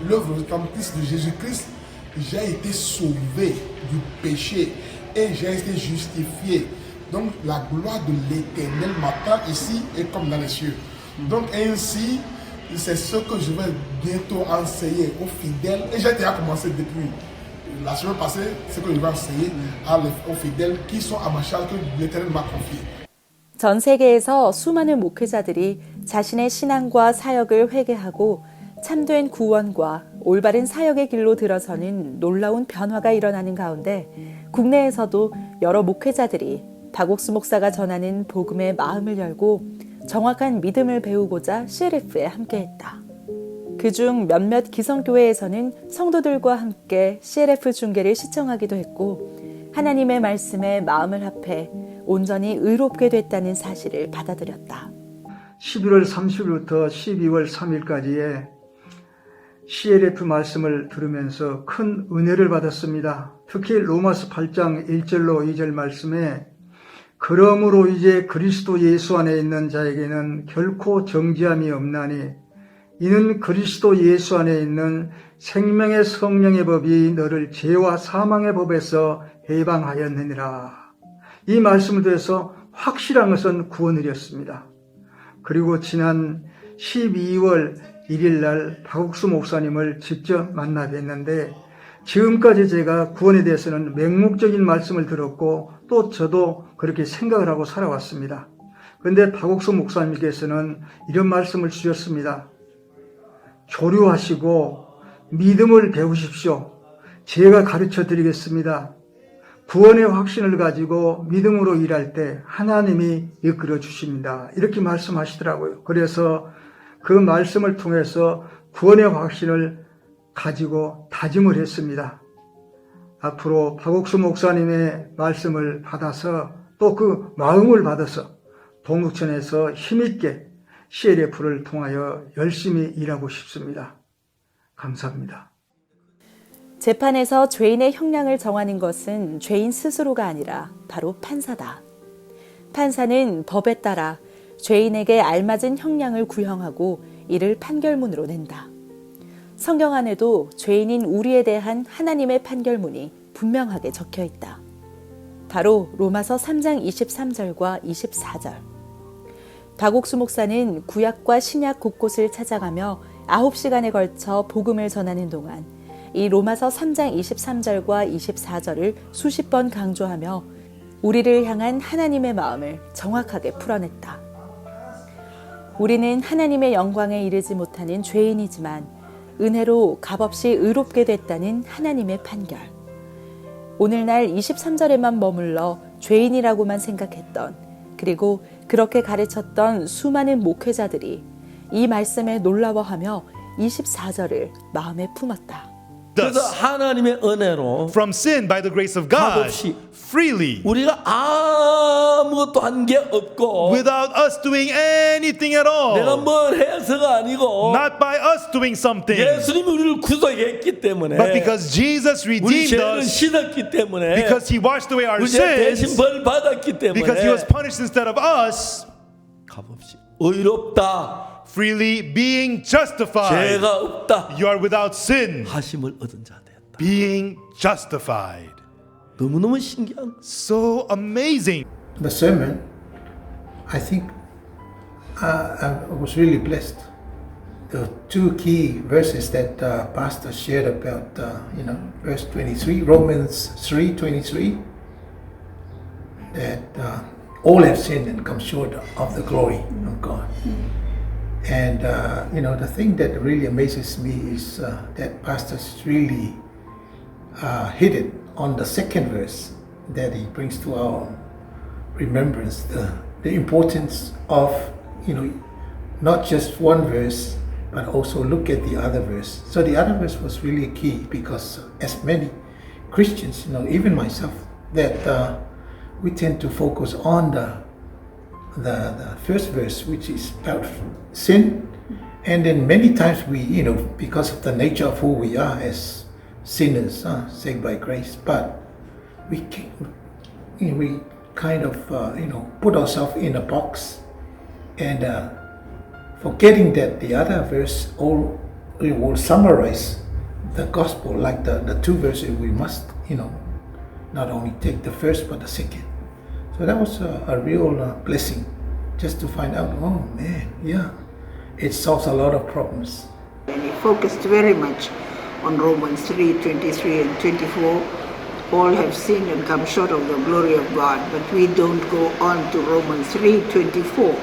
l'œuvre rédemptrice de Jésus-Christ, j'ai été sauvé du péché et j'ai été justifié. Donc la gloire de l'Éternel m'attend ici et comme dans les cieux. Donc ainsi, c'est ce que je vais bientôt enseigner aux fidèles. Et j'ai déjà commencé depuis la semaine passée, ce que je vais enseigner aux fidèles qui sont à ma charge, que l'Éternel m'a confié. 전 세계에서 수많은 목회자들이 자신의 신앙과 사역을 회개하고 참된 구원과 올바른 사역의 길로 들어서는 놀라운 변화가 일어나는 가운데 국내에서도 여러 목회자들이 박옥수 목사가 전하는 복음의 마음을 열고 정확한 믿음을 배우고자 CLF에 함께했다. 그중 몇몇 기성교회에서는 성도들과 함께 CLF 중계를 시청하기도 했고 하나님의 말씀에 마음을 합해 온전히 의롭게 됐다는 사실을 받아들였다. 11월 30일부터 12월 3일까지의 CLF 말씀을 들으면서 큰 은혜를 받았습니다. 특히 로마서 8장 1절로 2절 말씀에 그러므로 이제 그리스도 예수 안에 있는 자에게는 결코 정죄함이 없나니 이는 그리스도 예수 안에 있는 생명의 성령의 법이 너를 죄와 사망의 법에서 해방하였느니라. 이 말씀을 통해서 확실한 것은 구원이었습니다. 그리고 지난 12월 1일 날 박옥수 목사님을 직접 만나 뵀는데 지금까지 제가 구원에 대해서는 맹목적인 말씀을 들었고 또 저도 그렇게 생각을 하고 살아왔습니다. 그런데 박옥수 목사님께서는 이런 말씀을 주셨습니다. 조류하시고 믿음을 배우십시오. 제가 가르쳐 드리겠습니다. 구원의 확신을 가지고 믿음으로 일할 때 하나님이 이끌어 주십니다. 이렇게 말씀하시더라고요. 그래서 그 말씀을 통해서 구원의 확신을 가지고 다짐을 했습니다. 앞으로 박옥수 목사님의 말씀을 받아서 또 그 마음을 받아서 동북천에서 힘있게 CLF를 통하여 열심히 일하고 싶습니다. 감사합니다. 재판에서 죄인의 형량을 정하는 것은 죄인 스스로가 아니라 바로 판사다. 판사는 법에 따라 죄인에게 알맞은 형량을 구형하고 이를 판결문으로 낸다. 성경 안에도 죄인인 우리에 대한 하나님의 판결문이 분명하게 적혀 있다. 바로 로마서 3장 23절과 24절. 박옥수 목사는 구약과 신약 곳곳을 찾아가며 9시간에 걸쳐 복음을 전하는 동안 이 로마서 3장 23절과 24절을 수십 번 강조하며 우리를 향한 하나님의 마음을 정확하게 풀어냈다. 우리는 하나님의 영광에 이르지 못하는 죄인이지만 은혜로 값없이 의롭게 됐다는 하나님의 판결. 오늘날 23절에만 머물러 죄인이라고만 생각했던 그리고 그렇게 가르쳤던 수많은 목회자들이 이 말씀에 놀라워하며 24절을 마음에 품었다. 그래서 하나님의 은혜로 From sin by the grace of God, 값없이 freely, 우리가 아무것도 한 게 없고 without us doing anything at all, 내가 뭘 해서가 아니고 not by us doing something, 예수님이 우리를 구속했기 때문에 but because Jesus 우리 redeemed 죄를 us, 씻었기 때문에 because He washed away our 우리 죄 대신 sins, 벌 받았기 때문에 because He was punished instead of us, 값없이 의롭다 freely being justified. 죄가 없다 You are without sin, 하심을 얻은 자 되었다. being justified. 너무너무 신기한 So amazing. The sermon, I think I was really blessed. The two key verses that Pastor shared about, verse 23, Romans 3:23, that all have sinned and come short of the glory of God. And the thing that really amazes me is that Pastor's really hit it on the second verse that he brings to our remembrance, the importance of not just one verse but also look at the other verse. So the other verse was really key because as many Christians, even myself, that we tend to focus on the first verse, which is about sin, and then many times we, because of the nature of who we are as sinners, saved by grace, but we kind of put ourselves in a box, and forgetting that the other verse will summarize the gospel, like the two verses. We must not only take the first but the second. So that was a real blessing, just to find out, oh man, yeah, it solves a lot of problems. And he focused very much on Romans 3:23 and 24. All have sinned and come short of the glory of God. But we don't go on to Romans 3:24,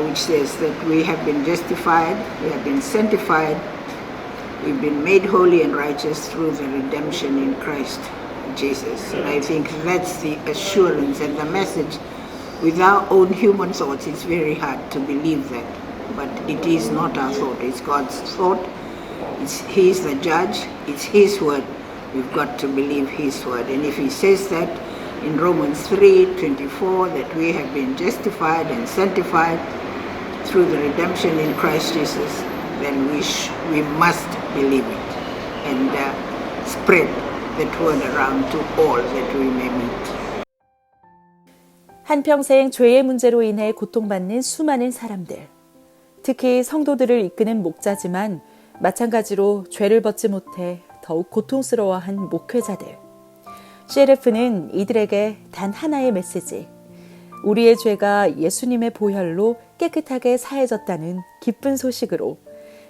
which says that we have been justified, we have been sanctified, we've been made holy and righteous through the redemption in Christ Jesus. And I think that's the assurance and the message. With our own human thoughts, it's very hard to believe that. But it is not our thought, it's God's thought. He's the judge, it's His word. we've got to believe his word. And if he says that in Romans 3:24 that we have been justified and sanctified through the redemption in Christ Jesus, then we must believe it and spread that word around to all that we may meet. 한평생 죄의 문제로 인해 고통받는 수많은 사람들, 특히 성도들을 이끄는 목자지만 마찬가지로 죄를 벗지 못해 더욱 고통스러워한 목회자들. CLF는 이들에게 단 하나의 메시지, 우리의 죄가 예수님의 보혈로 깨끗하게 사해졌다는 기쁜 소식으로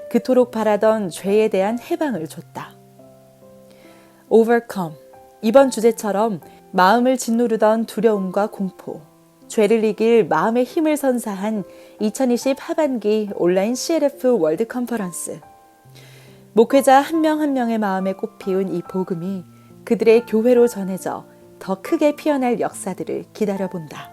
그토록 바라던 죄에 대한 해방을 줬다. Overcome. 이번 주제처럼 마음을 짓누르던 두려움과 공포, 죄를 이길 마음의 힘을 선사한 2020 하반기 온라인 CLF 월드 컨퍼런스. 목회자 한 명 한 명의 마음에 꽃피운 이 복음이 그들의 교회로 전해져 더 크게 피어날 역사들을 기다려본다.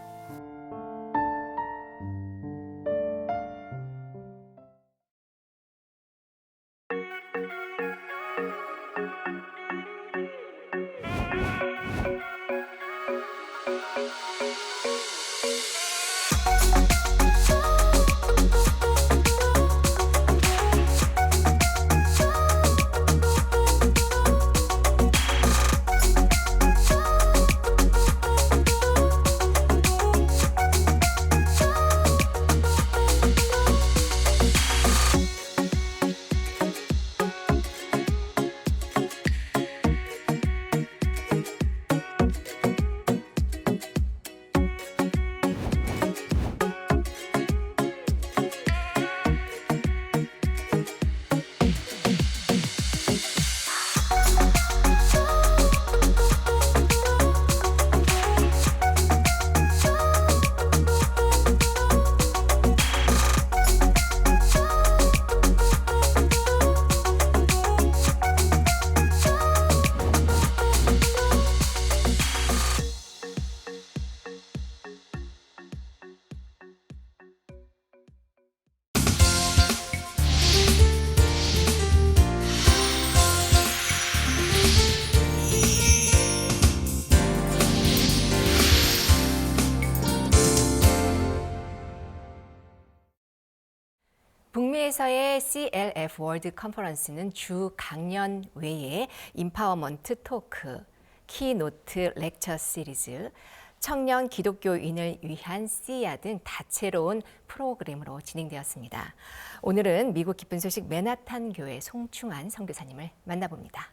북미에서의 CLF 월드 컨퍼런스는 주 강연 외에 임파워먼트 토크, 키노트 렉처 시리즈, 청년 기독교인을 위한 씨야 등 다채로운 프로그램으로 진행되었습니다. 오늘은 미국 기쁜 소식 맨하탄 교회 송충환 선교사님을 만나봅니다.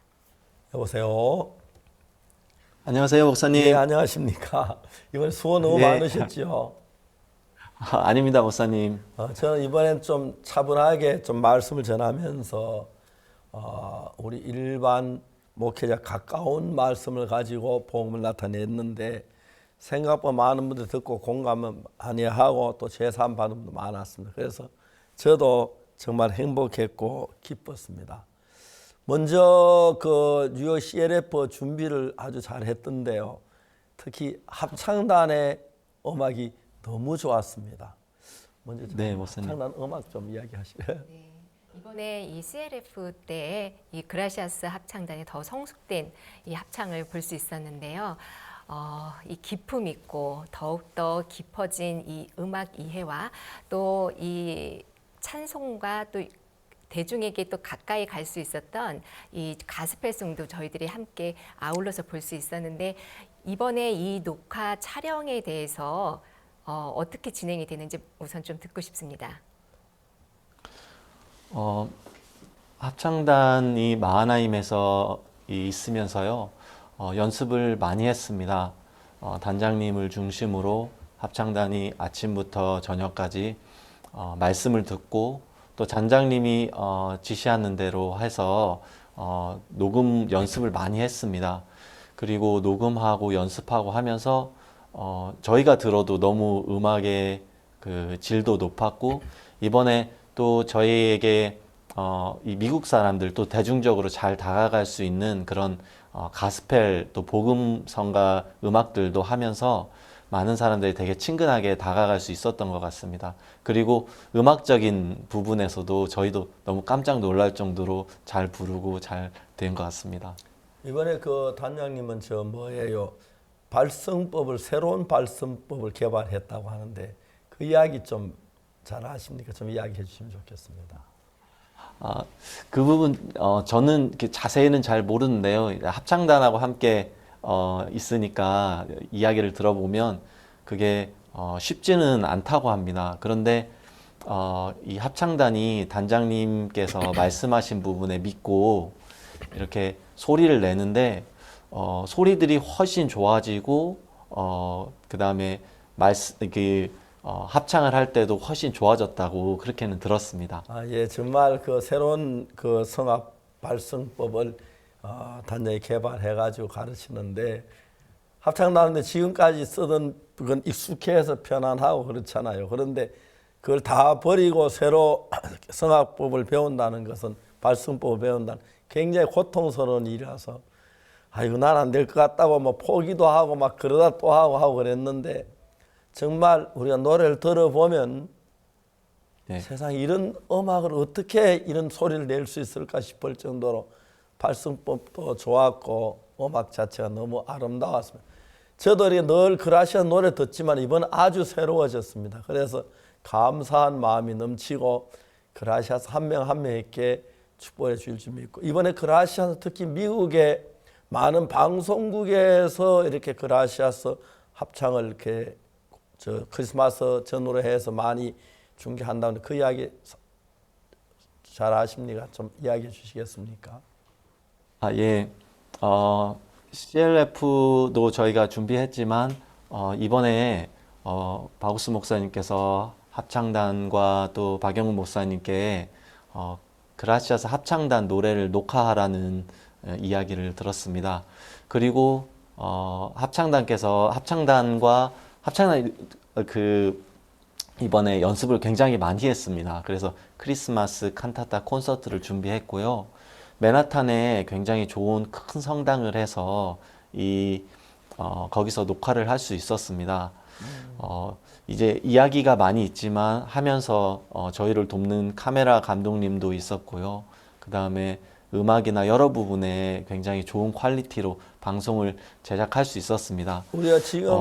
여보세요. 안녕하세요, 목사님. 네, 안녕하십니까. 이번에 수고 너무 많으셨죠? 아닙니다, 목사님. 저는 이번엔 좀 차분하게 좀 말씀을 전하면서 우리 일반 목회자 가까운 말씀을 가지고 복음을 나타냈는데 생각보다 많은 분들 듣고 공감을 많이 하고 또 제삼 받은 분도 많았습니다. 그래서 저도 정말 행복했고 기뻤습니다. 먼저 그 뉴욕 CLF 준비를 아주 잘했던데요. 특히 합창단의 음악이 너무 좋았습니다. 먼저 네, 목사님. 합창단 음악 좀 이야기하시죠. 네, 이번에 이 CLF 때 이 그라시아스 합창단이 더 성숙된 이 합창을 볼 수 있었는데요. 이 기품 있고 더욱더 깊어진 이 음악 이해와 또 이 찬송과 또 대중에게 또 가까이 갈 수 있었던 이 가스펠송도 저희들이 함께 아울러서 볼 수 있었는데 이번에 이 녹화 촬영에 대해서 어떻게 진행이 되는지 우선 좀 듣고 싶습니다. 합창단이 마하나임에서 있으면서요, 연습을 많이 했습니다. 단장님을 중심으로 합창단이 아침부터 저녁까지 말씀을 듣고 또 단장님이 지시하는 대로 해서 녹음 연습을 많이 했습니다. 그리고 녹음하고 연습하고 하면서 저희가 들어도 너무 음악의 그 질도 높았고 이번에 또 저희에게 이 미국 사람들 또 대중적으로 잘 다가갈 수 있는 그런 가스펠 또 복음성가 음악들도 하면서 많은 사람들이 되게 친근하게 다가갈 수 있었던 것 같습니다. 그리고 음악적인 부분에서도 저희도 너무 깜짝 놀랄 정도로 잘 부르고 잘 된 것 같습니다. 이번에 그 단장님은 저 뭐예요? 발성법을 새로운 발성법을 개발했다고 하는데 그 이야기 좀 잘 아십니까? 좀 이야기해 주시면 좋겠습니다. 그 부분 저는 이렇게 자세히는 잘 모르는데요. 합창단하고 함께 있으니까 이야기를 들어보면 그게 쉽지는 않다고 합니다. 그런데 이 합창단이 단장님께서 말씀하신 부분에 믿고 이렇게 소리를 내는데 소리들이 훨씬 좋아지고 그 다음에 합창을 할 때도 훨씬 좋아졌다고 그렇게는 들었습니다. 예, 정말 그 새로운 그 성악 발성법을 단장이 개발해가지고 가르치는데 합창단인데 지금까지 쓰던 그건 익숙해서 편안하고 그렇잖아요. 그런데 그걸 다 버리고 새로 성악법을 배운다는 것은 발성법을 배운다는 굉장히 고통스러운 일이라서 이거 난 안 될 것 같다고 뭐 포기도 하고 막 그러다 또 하고 그랬는데 정말 우리가 노래를 들어보면 세상에 이런 음악을 어떻게 이런 소리를 낼 수 있을까 싶을 정도로 발성법도 좋았고 음악 자체가 너무 아름다웠습니다. 저도 늘 그라시아 노래 듣지만 이번에 아주 새로워졌습니다. 그래서 감사한 마음이 넘치고 그라시아서 한 명 한 명에게 축복해 주실 줄 믿고 이번에 그라시아서 특히 미국의 많은 방송국에서 이렇게 그라시아서 합창을 이렇게 크리스마스 전후로 해서 많이 중계한다는데 그 이야기 잘 아십니까? 좀 이야기해 주시겠습니까? 예. CLF도 저희가 준비했지만 이번에 바구스 목사님께서 합창단과 또 박영훈 목사님께 그라시아스 합창단 노래를 녹화하라는 이야기를 들었습니다. 그리고 합창단과 이번에 연습을 굉장히 많이 했습니다. 그래서 크리스마스 칸타타 콘서트를 준비했고요. 맨하탄에 굉장히 좋은 큰 성당을 해서 거기서 녹화를 할 수 있었습니다. 이제 이야기가 많이 있지만 하면서 저희를 돕는 카메라 감독님도 있었고요. 그 다음에 음악이나 여러 부분에 굉장히 좋은 퀄리티로 방송을 제작할 수 있었습니다. 우리가 지금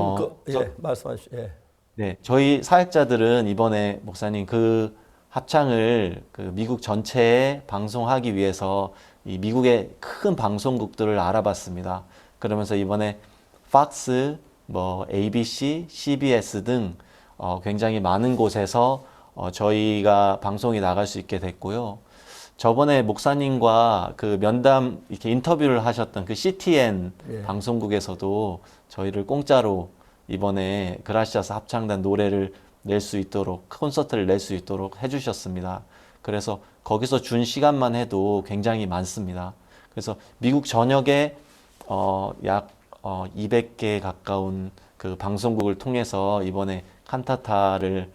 말씀하시죠. 예. 네, 저희 사역자들은 이번에 목사님 그 합창을 미국 전체에 방송하기 위해서 이 미국의 큰 방송국들을 알아봤습니다. 그러면서 이번에 팍스, ABC, CBS 등 굉장히 많은 곳에서 저희가 방송이 나갈 수 있게 됐고요. 저번에 목사님과 그 면담 이렇게 인터뷰를 하셨던 그 CTN 방송국에서도 저희를 공짜로 이번에 그라시아스 합창단 노래를 낼 수 있도록 콘서트를 낼 수 있도록 해주셨습니다. 그래서 거기서 준 시간만 해도 굉장히 많습니다. 그래서 미국 전역에 약 200개 가까운 그 방송국을 통해서 이번에 칸타타를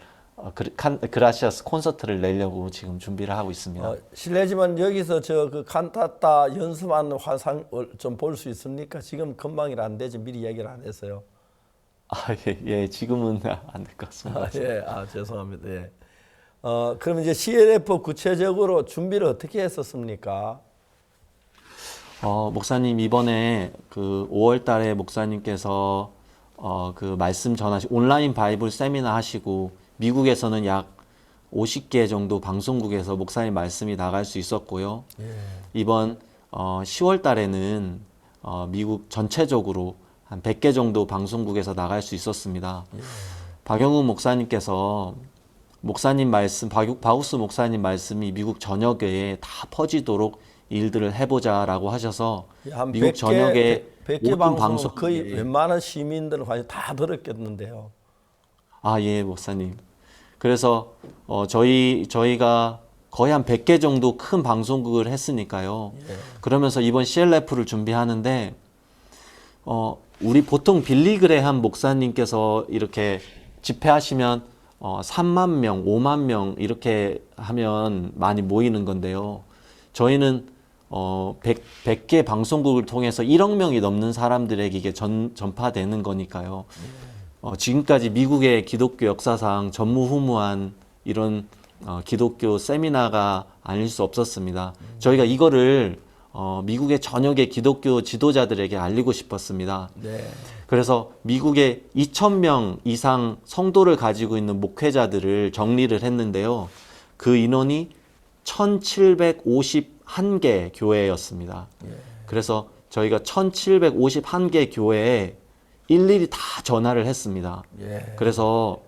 그라시아스 콘서트를 내려고 지금 준비를 하고 있습니다. 실례지만 여기서 그 칸타타 연습하는 화상을 좀 볼 수 있습니까? 지금 금방이라 안 되지 미리 얘기를 안 했어요. 예, 지금은 안 될 것 같습니다. 죄송합니다. 예. 그럼 이제 CLF 구체적으로 준비를 어떻게 했었습니까? 목사님 이번에 그 5월 달에 목사님께서 그 말씀 전하시고 온라인 바이블 세미나 하시고 미국에서는 약 50개 정도 방송국에서 목사님 말씀이 나갈 수 있었고요. 이번 10월 달에는 미국 전체적으로 한 100개 정도 방송국에서 나갈 수 있었습니다. 박영훈 목사님께서 목사님 말씀, 바구스 목사님 말씀이 미국 전역에 다 퍼지도록 일들을 해보자라고 하셔서 미국 전역에 100개 방송 거의 웬만한 시민들은 거의 다 들었겠는데요. 예, 목사님. 그래서 저희가 거의 한 100개 정도 큰 방송국을 했으니까요. 그러면서 이번 CLF를 준비하는데 우리 보통 빌리그레함 목사님께서 이렇게 집회하시면 3만 명, 5만 명 이렇게 하면 많이 모이는 건데요. 저희는 100개 방송국을 통해서 1억 명이 넘는 사람들에게 이게 전파되는 거니까요. 지금까지 미국의 기독교 역사상 전무후무한 이런 기독교 세미나가 아닐 수 없었습니다. 저희가 이거를 미국의 전역의 기독교 지도자들에게 알리고 싶었습니다. 네. 그래서 미국의 2,000명 이상 성도를 가지고 있는 목회자들을 정리를 했는데요. 그 인원이 1,751개 교회였습니다. 그래서 저희가 1,751개 교회에 일일이 다 전화를 했습니다. 그래서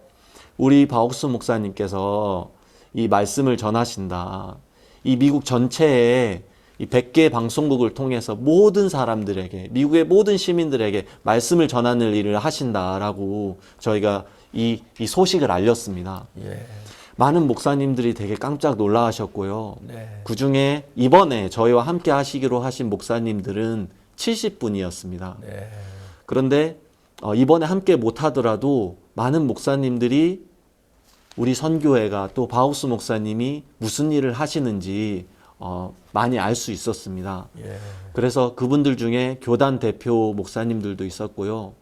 우리 바옥수 목사님께서 이 말씀을 전하신다. 이 미국 전체에 이 100개 방송국을 통해서 모든 사람들에게, 미국의 모든 시민들에게 말씀을 전하는 일을 하신다라고 저희가 이 소식을 알렸습니다. 많은 목사님들이 되게 깜짝 놀라하셨고요. 그 중에 이번에 저희와 함께 하시기로 하신 목사님들은 70분이었습니다. 그런데 이번에 함께 못하더라도 많은 목사님들이 우리 선교회가 또 바우스 목사님이 무슨 일을 하시는지 많이 알 수 있었습니다. 그래서 그분들 중에 교단 대표 목사님들도 있었고요.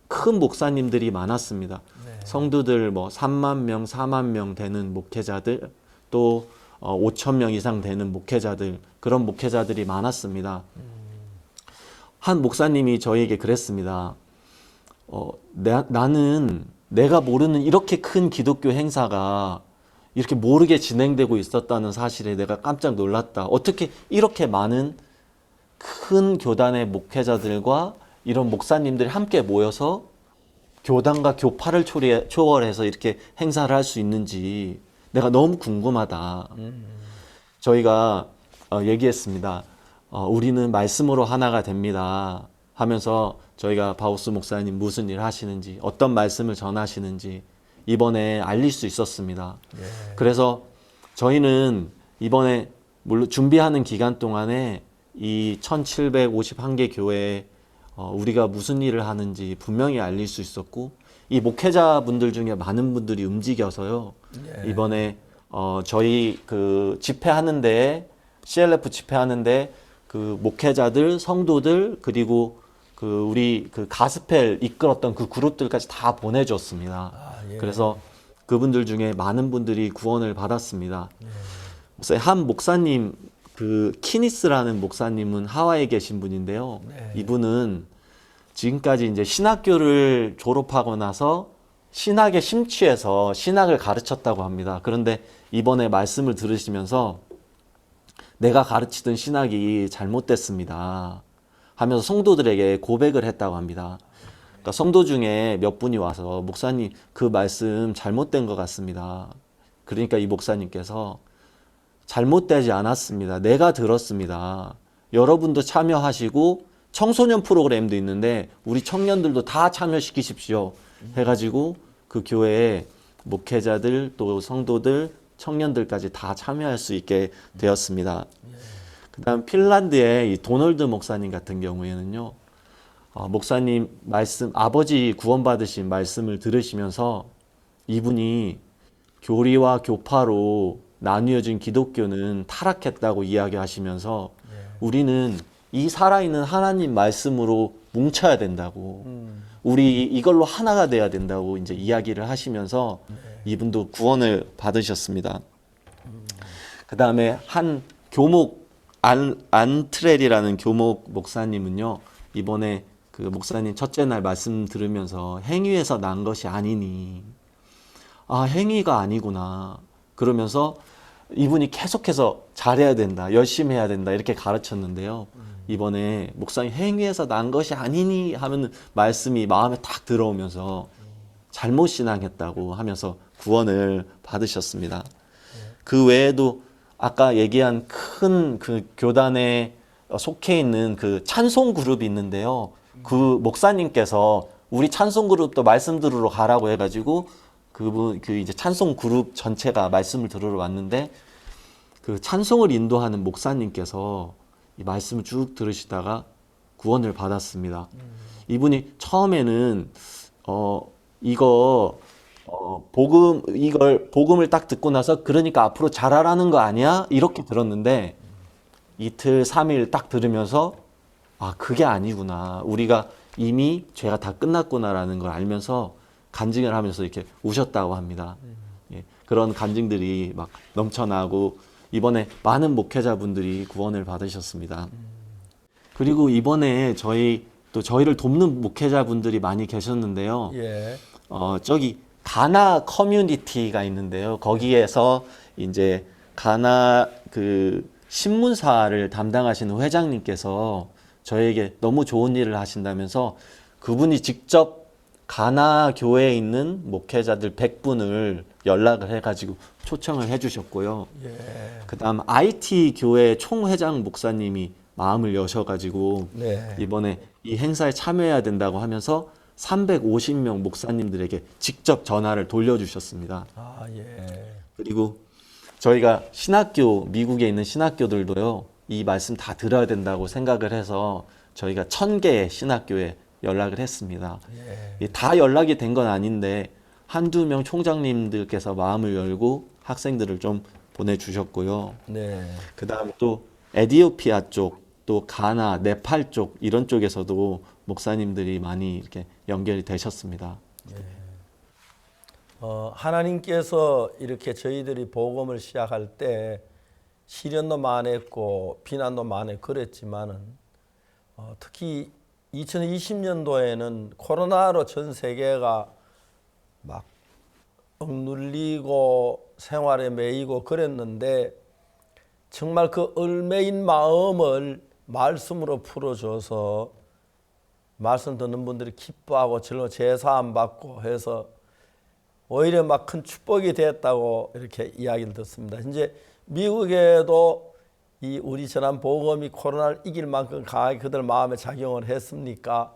큰 목사님들이 많았습니다. 성도들 뭐 3만 명, 4만 명 되는 목회자들, 또 5천 명 이상 되는 목회자들, 그런 목회자들이 많았습니다. 한 목사님이 저에게 그랬습니다. 나는 내가 모르는 이렇게 큰 기독교 행사가 이렇게 모르게 진행되고 있었다는 사실에 내가 깜짝 놀랐다. 어떻게 이렇게 많은 큰 교단의 목회자들과 이런 목사님들이 함께 모여서 교단과 교파를 초월해서 이렇게 행사를 할 수 있는지 내가 너무 궁금하다. 저희가 얘기했습니다. 우리는 말씀으로 하나가 됩니다 하면서 저희가 바우스 목사님 무슨 일 하시는지, 어떤 말씀을 전하시는지 이번에 알릴 수 있었습니다. 그래서 저희는 이번에 물론 준비하는 기간 동안에 이 1751개 교회에 우리가 무슨 일을 하는지 분명히 알릴 수 있었고, 이 목회자분들 중에 많은 분들이 움직여서요. 이번에 저희 그 집회하는데, CLF 집회하는데 그 목회자들, 성도들, 그리고 그 우리 그 가스펠 이끌었던 그 그룹들까지 다 보내줬습니다. 그래서 그분들 중에 많은 분들이 구원을 받았습니다. 한 목사님, 그 키니스라는 목사님은 하와이에 계신 분인데요. 이분은 지금까지 이제 신학교를 졸업하고 나서 신학에 심취해서 신학을 가르쳤다고 합니다. 그런데 이번에 말씀을 들으시면서 내가 가르치던 신학이 잘못됐습니다 하면서 성도들에게 고백을 했다고 합니다. 그러니까 성도 중에 몇 분이 와서 목사님 그 말씀 잘못된 것 같습니다. 그러니까 이 목사님께서 잘못되지 않았습니다. 내가 들었습니다. 여러분도 참여하시고 청소년 프로그램도 있는데 우리 청년들도 다 참여시키십시오 해가지고 그 교회에 목회자들 또 성도들 청년들까지 다 참여할 수 있게 되었습니다. 그 다음 핀란드의 이 도널드 목사님 같은 경우에는요, 목사님 말씀, 아버지 구원받으신 말씀을 들으시면서 이분이 교리와 교파로 나뉘어진 기독교는 타락했다고 이야기하시면서 우리는 이 살아있는 하나님 말씀으로 뭉쳐야 된다고, 우리 이걸로 하나가 돼야 된다고 이제 이야기를 하시면서 이분도 구원을 받으셨습니다. 그 다음에 한 교목 안트렐이라는 교목 목사님은요, 이번에 그 목사님 첫째 날 말씀 들으면서 행위에서 난 것이 아니니, 행위가 아니구나 그러면서 이분이 계속해서 잘해야 된다, 열심히 해야 된다 이렇게 가르쳤는데요. 이번에 목사님 행위에서 난 것이 아니니 하면 말씀이 마음에 탁 들어오면서 잘못 신앙했다고 하면서 구원을 받으셨습니다. 그 외에도 아까 얘기한 큰 그 교단에 속해 있는 그 찬송 그룹이 있는데요. 그 목사님께서 우리 찬송 그룹도 말씀 들으러 가라고 해가지고 그 이제 찬송 그룹 전체가 말씀을 들으러 왔는데, 그 찬송을 인도하는 목사님께서 이 말씀을 쭉 들으시다가 구원을 받았습니다. 이분이 처음에는 이걸 복음을 딱 듣고 나서 그러니까 앞으로 잘하라는 거 아니야? 이렇게 들었는데 이틀, 3일 딱 들으면서 그게 아니구나. 우리가 이미 죄가 다 끝났구나라는 걸 알면서 간증을 하면서 이렇게 우셨다고 합니다. 그런 간증들이 막 넘쳐나고 이번에 많은 목회자분들이 구원을 받으셨습니다. 그리고 이번에 저희를 돕는 목회자분들이 많이 계셨는데요. 예. 저기 가나 커뮤니티가 있는데요. 거기에서 이제 가나 그 신문사를 담당하시는 회장님께서 저에게 너무 좋은 일을 하신다면서 그분이 직접 가나 교회에 있는 목회자들 100분을 연락을 해가지고 초청을 해주셨고요. 예. 그다음 IT 교회 총회장 목사님이 마음을 여셔가지고 네. 이번에 이 행사에 참여해야 된다고 하면서 350명 목사님들에게 직접 전화를 돌려주셨습니다. 아, 예. 그리고 저희가 신학교, 미국에 있는 신학교들도요, 이 말씀 다 들어야 된다고 생각을 해서 저희가 1000개의 신학교에 연락을 했습니다. 예. 다 연락이 된 건 아닌데 한두 명 총장님들께서 마음을 열고 학생들을 좀 보내주셨고요. 네. 그 다음에 또 에티오피아 쪽, 또 가나, 네팔 쪽 이런 쪽에서도 목사님들이 많이 이렇게 연결이 되셨습니다. 하나님께서 이렇게 저희들이 복음을 시작할 때 시련도 많았고 비난도 많이 그랬지만은 특히 2020년도에는 코로나로 전 세계가 막 억눌리고 생활에 매이고 그랬는데 정말 그 얼매인 마음을 말씀으로 풀어줘서 말씀 듣는 분들이 기뻐하고 절로 제사함 받고 해서 오히려 막 큰 축복이 됐다고 이렇게 이야기를 듣습니다. 이제 미국에도 이 우리 전한 복음이 코로나를 이길 만큼 강하게 그들 마음에 작용을 했습니까?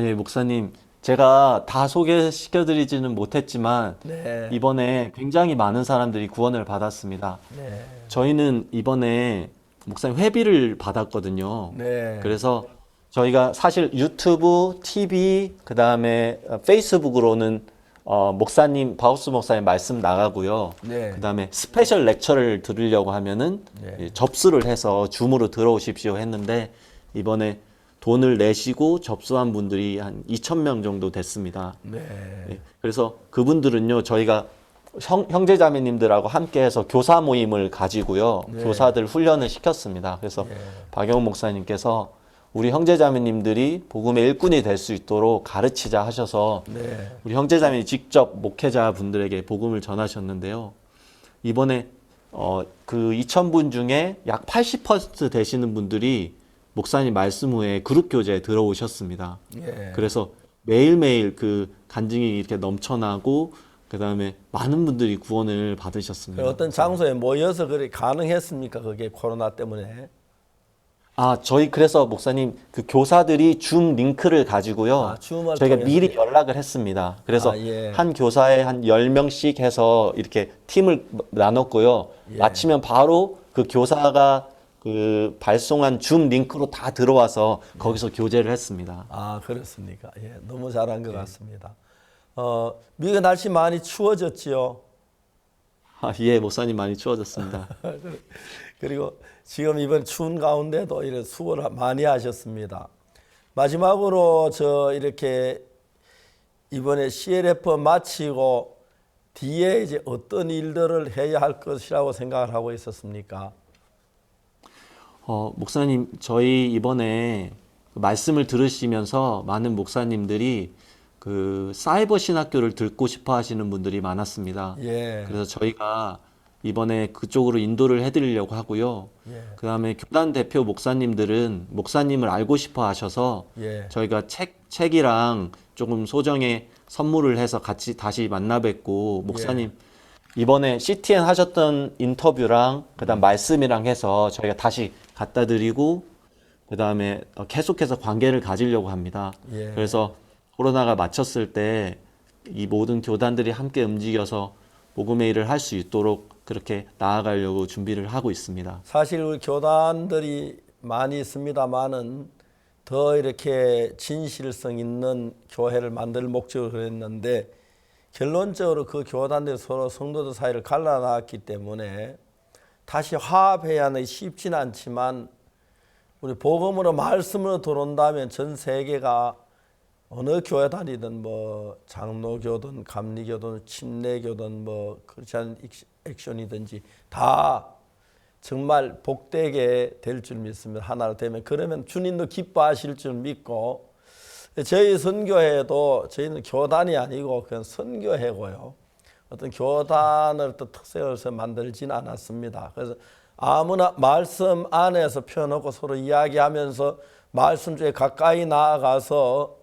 예, 목사님. 제가 다 소개시켜드리지는 못했지만 네. 이번에 굉장히 많은 사람들이 구원을 받았습니다. 네. 저희는 이번에 목사님 회비를 받았거든요. 네. 그래서 저희가 사실 유튜브, TV, 그 다음에 페이스북으로는 목사님, 바우스 목사님 말씀 나가고요. 네. 그 다음에 스페셜 렉처를 들으려고 하면은 네. 접수를 해서 줌으로 들어오십시오 했는데 이번에 돈을 내시고 접수한 분들이 한 2,000명 정도 됐습니다. 네. 그래서 그분들은요, 저희가 형제자매님들하고 함께해서 교사 모임을 가지고요, 네. 교사들 훈련을 시켰습니다. 그래서 네. 박영훈 목사님께서 우리 형제자매님들이 복음의 일꾼이 될 수 있도록 가르치자 하셔서 네. 우리 형제자매님 직접 목회자분들에게 복음을 전하셨는데요. 이번에 그 2,000분 중에 약 80% 되시는 분들이 목사님 말씀 후에 그룹 교제에 들어오셨습니다. 예. 그래서 매일매일 그 간증이 이렇게 넘쳐나고 그 다음에 많은 분들이 구원을 받으셨습니다. 어떤 장소에 모여서 그래 가능했습니까? 그게 코로나 때문에? 저희 그래서 목사님 그 교사들이 줌 링크를 가지고요. 줌을 저희가 통해서. 미리 연락을 했습니다. 그래서 예. 한 교사에 한 10명씩 해서 이렇게 팀을 나눴고요. 예. 마치면 바로 그 교사가 그 발송한 줌 링크로 다 들어와서 거기서 교제를 했습니다. 그렇습니까? 예, 너무 잘한 것 같습니다. 미국 날씨 많이 추워졌지요? 예, 목사님 많이 추워졌습니다. 그리고 지금 이번 추운 가운데도 이런 수고를 많이 하셨습니다. 마지막으로 이렇게 이번에 CLF 마치고 뒤에 이제 어떤 일들을 해야 할 것이라고 생각을 하고 있었습니까? 목사님, 저희 이번에 말씀을 들으시면서 많은 목사님들이 그 사이버 신학교를 듣고 싶어 하시는 분들이 많았습니다. 예. 그래서 저희가 이번에 그쪽으로 인도를 해드리려고 하고요. 예. 그 다음에 교단 대표 목사님들은 목사님을 알고 싶어 하셔서 예. 저희가 책이랑 조금 소정의 선물을 해서 같이 다시 만나 뵙고 목사님 이번에 CTN 하셨던 인터뷰랑 그다음 말씀이랑 해서 저희가 다시 갖다 드리고 그다음에 계속해서 관계를 가지려고 합니다. 예. 그래서 코로나가 마쳤을 때 이 모든 교단들이 함께 움직여서 복음의 일을 할 수 있도록 그렇게 나아가려고 준비를 하고 있습니다. 사실 우리 교단들이 많이 있습니다만은 더 이렇게 진실성 있는 교회를 만들 목적으로 그랬는데 결론적으로 그 교단들이 서로 성도들 사이를 갈라놨기 때문에 다시 화합해야 하는 게 쉽지는 않지만 우리 복음으로 말씀으로 들어온다면 전 세계가 어느 교회단이든 뭐 장로교든 감리교든 침례교든 뭐 크리스찬 액션이든지 다 정말 복되게 될 줄 믿습니다. 하나로 되면. 그러면 주님도 기뻐하실 줄 믿고, 저희 선교회도 저희는 교단이 아니고 그냥 선교회고요. 어떤 교단을 또 특색을 만들지는 않았습니다. 그래서 아무나 말씀 안에서 펴놓고 서로 이야기하면서 말씀 중에 가까이 나아가서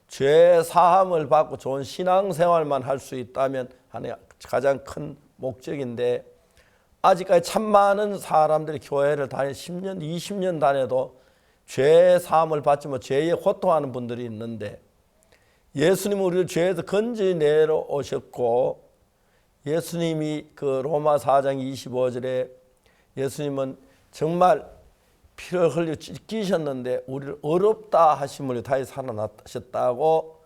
죄 사함을 받고 좋은 신앙생활만 할 수 있다면 하는 가장 큰 목적인데, 아직까지 참 많은 사람들이 교회를 다니 10년, 20년 다녀도 죄 사함을 받지 못 죄에 고통하는 분들이 있는데, 예수님은 우리를 죄에서 건져내러 오셨고, 예수님이 그 로마 4장 25절에 예수님은 정말 피를 흘려 찢기셨는데 우리를 어렵다 하심으로 다시 살아나셨다고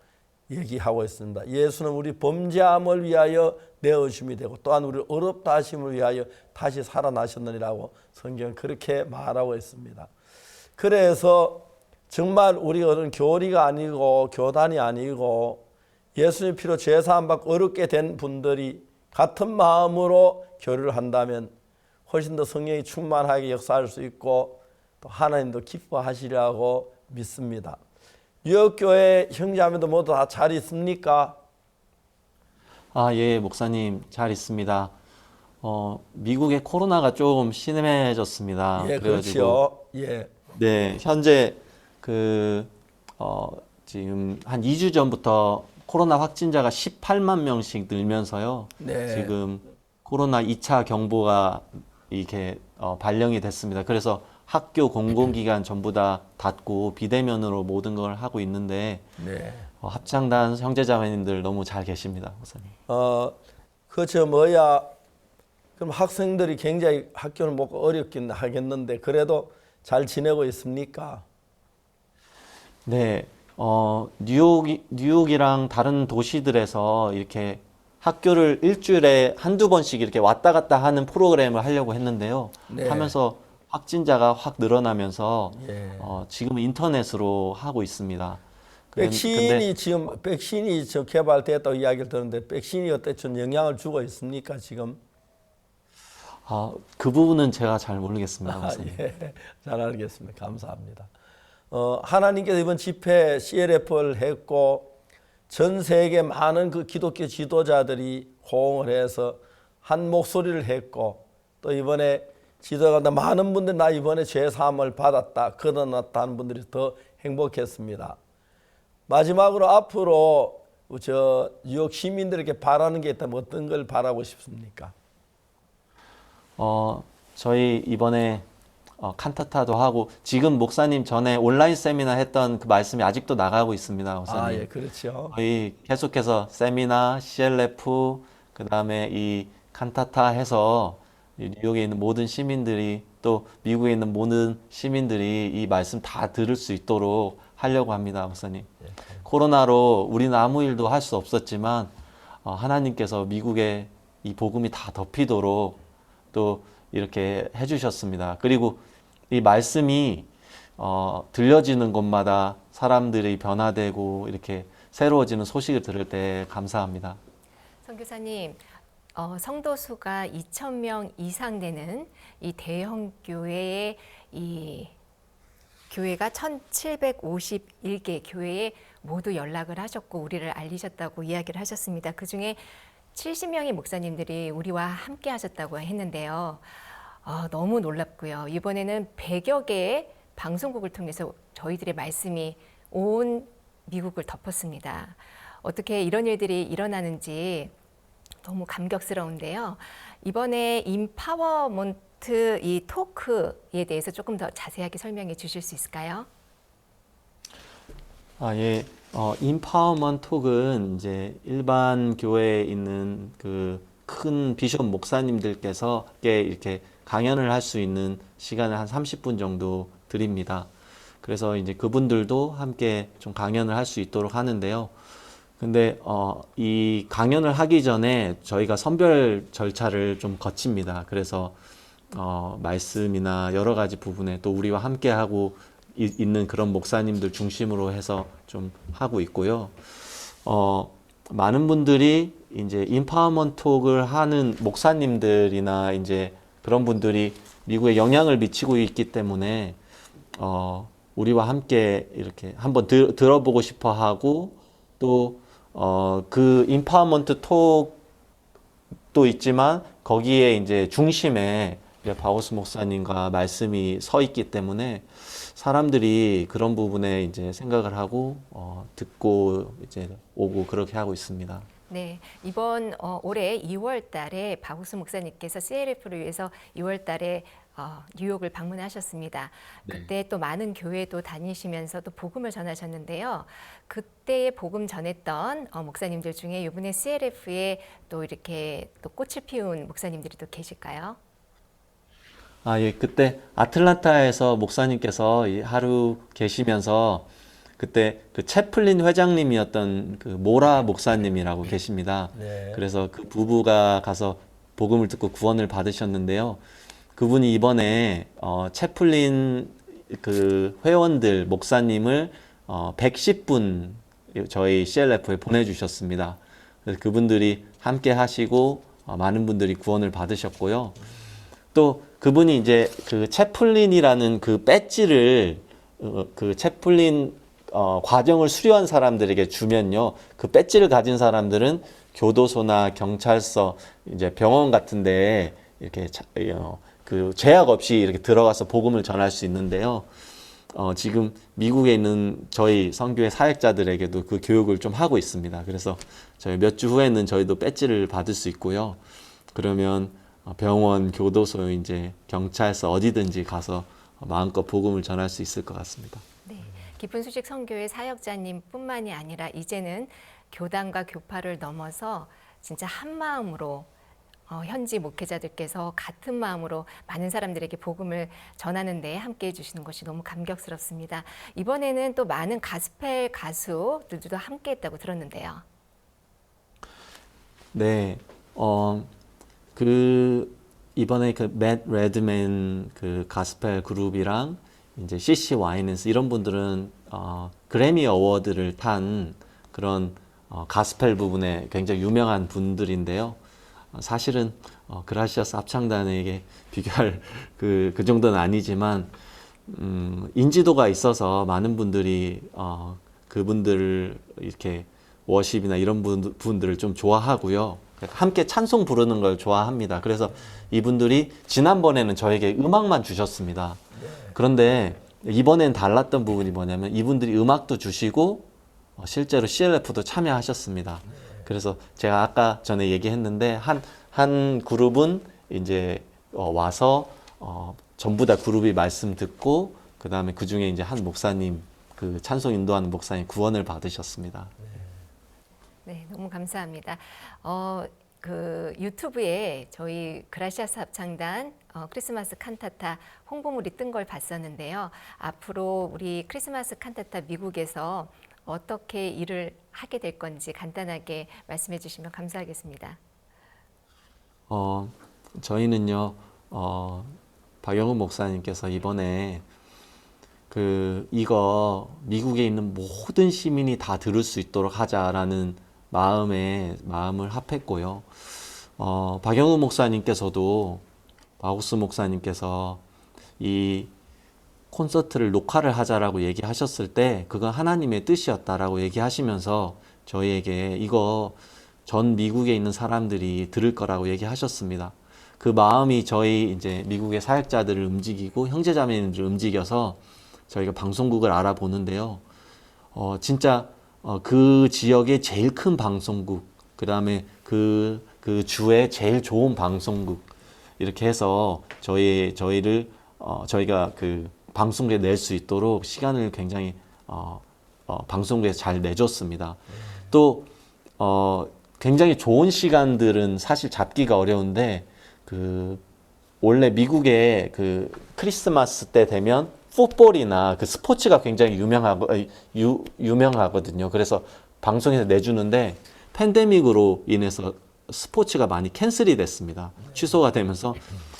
얘기하고 있습니다. 예수는 우리 범죄함을 위하여 내어주심이 되고 또한 우리를 어렵다 하심을 위하여 다시 살아나셨느니라고 성경은 그렇게 말하고 있습니다. 그래서 정말 우리가 어떤 교리가 아니고 교단이 아니고 예수님 피로 죄사함 받고 어렵게 된 분들이 같은 마음으로 교류를 한다면 훨씬 더 성령이 충만하게 역사할 수 있고 또 하나님도 기뻐하시리라고 믿습니다. 뉴욕교회 형제자매도 모두 다 잘 있습니까? 예, 목사님 잘 있습니다. 미국의 코로나가 좀 심해졌습니다. 예, 그래가지고 그렇죠. 예. 네, 현재 지금 한 2주 전부터 코로나 확진자가 18만 명씩 늘면서요. 네. 지금 코로나 2차 경보가 이렇게 발령이 됐습니다. 그래서 학교 공공기관 전부 다 닫고 비대면으로 모든 걸 하고 있는데 네. 합창단 형제자매님들 너무 잘 계십니다, 목사님. 그럼 학생들이 굉장히 학교를 못 어렵긴 하겠는데 그래도 잘 지내고 있습니까? 네, 뉴욕이랑 다른 도시들에서 이렇게 학교를 일주일에 한두 번씩 이렇게 왔다 갔다 하는 프로그램을 하려고 했는데요. 네. 하면서 확진자가 확 늘어나면서 예. 지금 인터넷으로 하고 있습니다. 백신이 지금 개발됐다고 이야기를 듣는데 백신이 어때 좀 영향을 주고 있습니까 지금? 그 부분은 제가 잘 모르겠습니다, 목사님. 예, 잘 알겠습니다. 감사합니다. 하나님께서 이번 집회 CLF를 했고 전 세계 많은 그 기독교 지도자들이 호응을 해서 한 목소리를 했고 또 이번에 지도자가 많은 분들이 나 이번에 죄사함을 받았다, 거듭났다 하는 분들이 더 행복했습니다. 마지막으로 앞으로 뉴욕 시민들에게 바라는 게 있다면 어떤 걸 바라고 싶습니까? 저희 이번에 칸타타도 하고 지금 목사님 전에 온라인 세미나 했던 그 말씀이 아직도 나가고 있습니다, 목사님. 예, 그렇죠. 저희 계속해서 세미나, CLF, 그 다음에 이 칸타타 해서 뉴욕에 있는 모든 시민들이 또 미국에 있는 모든 시민들이 이 말씀 다 들을 수 있도록 하려고 합니다, 목사님. 코로나로 우리는 아무 일도 할 수 없었지만 하나님께서 미국에 이 복음이 다 덮이도록 또 이렇게 해주셨습니다. 그리고 이 말씀이 들려지는 곳마다 사람들이 변화되고 이렇게 새로워지는 소식을 들을 때 감사합니다. 선교사님, 성도 수가 2,000명 이상 되는 이 대형 교회의 이 교회가 1,751개 교회에 모두 연락을 하셨고 우리를 알리셨다고 이야기를 하셨습니다. 그중에 70명의 목사님들이 우리와 함께 하셨다고 했는데요. 너무 놀랍고요. 이번에는 100여 개의 방송국을 통해서 저희들의 말씀이 온 미국을 덮었습니다. 어떻게 이런 일들이 일어나는지 너무 감격스러운데요. 이번에 임파워먼트 이 토크에 대해서 조금 더 자세하게 설명해 주실 수 있을까요? 예. 임파워먼트 톡은 이제 일반 교회에 있는 그 큰 비숍 목사님들께서 이렇게 강연을 할 수 있는 시간을 한 30분 정도 드립니다. 그래서 이제 그분들도 함께 좀 강연을 할 수 있도록 하는데요. 근데 이 강연을 하기 전에 저희가 선별 절차를 좀 거칩니다. 그래서 말씀이나 여러 가지 부분에 또 우리와 함께 하고 있는 그런 목사님들 중심으로 해서 좀 하고 있고요. 많은 분들이 이제 임파워먼트 톡을 하는 목사님들이나 이제 그런 분들이 미국에 영향을 미치고 있기 때문에 우리와 함께 이렇게 한번 들어보고 싶어 하고 또 그 임파워먼트 톡도 있지만 거기에 이제 중심에 바우스 목사님과 말씀이 서 있기 때문에 사람들이 그런 부분에 이제 생각을 하고 듣고 이제 오고 그렇게 하고 있습니다. 네, 이번 올해 2월 달에 바우스 목사님께서 CLF를 위해서 2월 달에 뉴욕을 방문하셨습니다. 그때 또 많은 교회도 다니시면서 또 복음을 전하셨는데요. 그때의 복음 전했던 목사님들 중에 이번에 CLF에 또 이렇게 또 꽃을 피운 목사님들이 또 계실까요? 예, 그때 아틀란타에서 목사님께서 하루 계시면서 그때 그 채플린 회장님이었던 그 모라 목사님이라고 계십니다. 네. 그래서 그 부부가 가서 복음을 듣고 구원을 받으셨는데요. 그분이 이번에 채플린 그 회원들 목사님을 110분 저희 CLF에 보내주셨습니다. 그래서 그분들이 함께 하시고 많은 분들이 구원을 받으셨고요. 또 그분이 이제 그 채플린이라는 그 배지를 그 채플린 과정을 수료한 사람들에게 주면요, 그 배지를 가진 사람들은 교도소나 경찰서, 이제 병원 같은데 이렇게 그 제약 없이 이렇게 들어가서 복음을 전할 수 있는데요. 지금 미국에 있는 저희 선교회 사역자들에게도 그 교육을 좀 하고 있습니다. 그래서 저희 몇 주 후에는 저희도 배지를 받을 수 있고요. 그러면 병원, 교도소, 이제 경찰서 어디든지 가서 마음껏 복음을 전할 수 있을 것 같습니다. 네, 기쁜 소식 선교회 사역자님뿐만이 아니라 이제는 교단과 교파를 넘어서 진짜 한 마음으로 현지 목회자들께서 같은 마음으로 많은 사람들에게 복음을 전하는 데 함께해 주시는 것이 너무 감격스럽습니다. 이번에는 또 많은 가스펠 가수들도 함께했다고 들었는데요. 네, 이번에 그 맷 레드맨 그 가스펠 그룹이랑 이제 CC 와이넌스 이런 분들은 그래미 어워드를 탄 그런 가스펠 부분에 굉장히 유명한 분들인데요. 사실은 그라시아스 합창단에게 비교할 그 정도는 아니지만 인지도가 있어서 많은 분들이 그분들 이렇게 워십이나 이런 분들을 좀 좋아하고요. 함께 찬송 부르는 걸 좋아합니다. 그래서 이분들이 지난번에는 저에게 음악만 주셨습니다. 그런데 이번엔 달랐던 부분이 뭐냐면 이분들이 음악도 주시고 실제로 CLF도 참여하셨습니다. 그래서 제가 아까 전에 얘기했는데 한 그룹은 이제 와서 전부 다 그룹이 말씀 듣고 그 다음에 그 중에 이제 한 목사님 그 찬송 인도하는 목사님 구원을 받으셨습니다. 네, 너무 감사합니다. 그 유튜브에 저희 그라시아스 합창단 크리스마스 칸타타 홍보물이 뜬 걸 봤었는데요. 앞으로 우리 크리스마스 칸타타 미국에서 어떻게 일을 하게 될 건지 간단하게 말씀해 주시면 감사하겠습니다. 저희는요, 박영훈 목사님께서 이번에 이거 미국에 있는 모든 시민이 다 들을 수 있도록 하자라는 마음을 합했고요. 박영훈 목사님께서도 바우스 목사님께서 이 콘서트를 녹화를 하자라고 얘기하셨을 때 그건 하나님의 뜻이었다라고 얘기하시면서 저희에게 이거 전 미국에 있는 사람들이 들을 거라고 얘기하셨습니다. 그 마음이 저희 이제 미국의 사역자들을 움직이고 형제자매님들을 움직여서 저희가 방송국을 알아보는데요. 진짜 그 지역의 제일 큰 방송국, 그 다음에 그 주의 제일 좋은 방송국 이렇게 해서 저희가 그 방송국에 낼 수 있도록 시간을 굉장히 방송국에서 잘 내줬습니다. 또 굉장히 좋은 시간들은 사실 잡기가 어려운데 원래 미국의 그 크리스마스 때 되면 풋볼이나 그 스포츠가 굉장히 유명하거든요. 그래서 방송에서 내주는데 팬데믹으로 인해서 스포츠가 많이 캔슬이 됐습니다. 취소가 되면서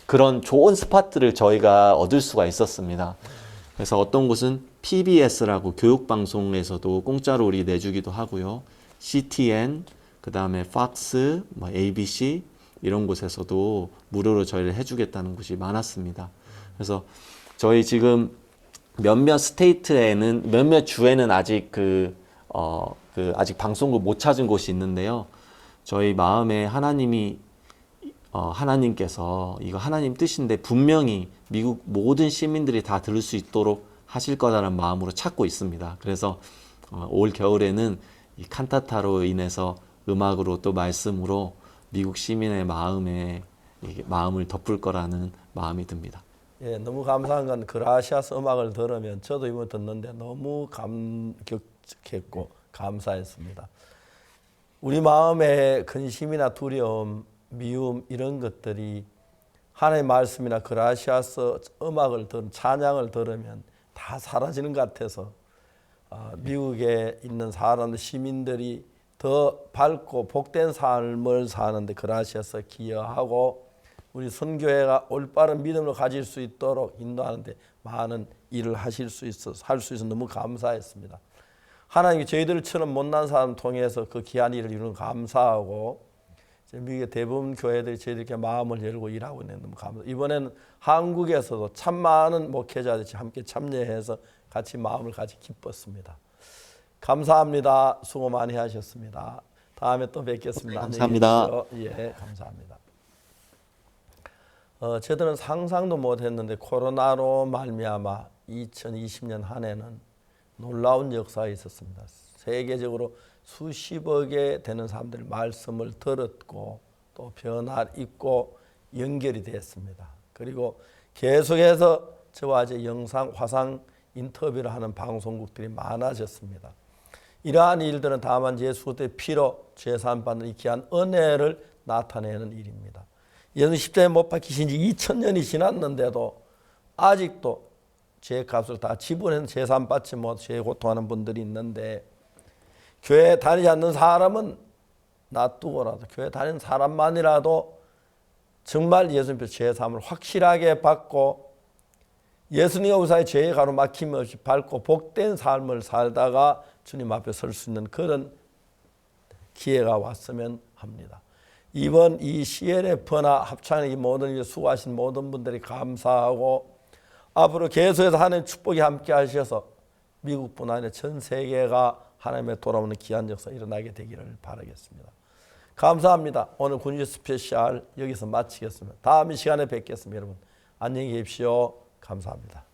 그런 좋은 스팟들을 저희가 얻을 수가 있었습니다. 그래서 어떤 곳은 PBS라고 교육방송에서도 공짜로 우리 내주기도 하고요. CTN, 그 다음에 팍스, ABC 이런 곳에서도 무료로 저희를 해주겠다는 곳이 많았습니다. 그래서 저희 지금 몇몇 스테이트에는 몇몇 주에는 아직 아직 방송국 못 찾은 곳이 있는데요. 저희 마음에 하나님께서 이거 하나님 뜻인데 분명히 미국 모든 시민들이 다 들을 수 있도록 하실 거라는 마음으로 찾고 있습니다. 그래서 올 겨울에는 이 칸타타로 인해서 음악으로 또 말씀으로 미국 시민의 마음을 덮을 거라는 마음이 듭니다. 예, 너무 감사한 건 그라시아스 음악을 들으면 저도 이번 듣는데 너무 감격했고 감사했습니다. 우리 마음의 근심이나 두려움, 미움 이런 것들이 하나님의 말씀이나 그라시아스 음악을 찬양을 들으면 다 사라지는 것 같아서 미국에 있는 사람들, 시민들이 더 밝고 복된 삶을 사는데 그라시아스 기여하고 우리 선교회가 올바른 믿음을 가질 수 있도록 인도하는데 많은 일을 할 수 있어서 너무 감사했습니다. 하나님이 저희들처럼 못난 사람 통해서 그 귀한 일을 이루는 감사하고 미국의 대부분 교회들이 저희들께 마음을 열고 일하고 있는 너무 감사합니다. 이번에는 한국에서도 참 많은 목회자들이 함께 참여해서 같이 마음을 같이 기뻤습니다. 감사합니다. 수고 많이 하셨습니다. 다음에 또 뵙겠습니다. 감사합니다. 예, 감사합니다. 저들은 상상도 못했는데 코로나로 말미암아 2020년 한 해는 놀라운 역사가 있었습니다. 세계적으로 수십억에 되는 사람들이 말씀을 들었고 또 변화 있고 연결이 됐습니다. 그리고 계속해서 저와 이제 영상, 화상 인터뷰를 하는 방송국들이 많아졌습니다. 이러한 일들은 다만 예수 그리스도의 피로 죄사함받는 이 귀한 은혜를 나타내는 일입니다. 예수님 십자가에 못 박히신 지 2000년이 지났는데도 아직도 죄값을 다 지불해서 죄사함받지 못해 죄에 고통하는 분들이 있는데 교회 다니지 않는 사람은 놔두고라도 교회 다니는 사람만이라도 정말 예수님께서 죄사함을 확실하게 받고 예수님과 우리 사이에 죄의 가로막힘 없이 밝고 복된 삶을 살다가 주님 앞에 설 수 있는 그런 기회가 왔으면 합니다. 이번 이 CLF나 합창의 이 모든 일 수고하신 모든 분들이 감사하고 앞으로 계속해서 하나님의 축복이 함께 하셔서 미국뿐 아니라 전 세계가 하나님의 돌아오는 귀한 역사 일어나게 되기를 바라겠습니다. 감사합니다. 오늘 군주 스페셜 여기서 마치겠습니다. 다음 이 시간에 뵙겠습니다. 여러분 안녕히 계십시오. 감사합니다.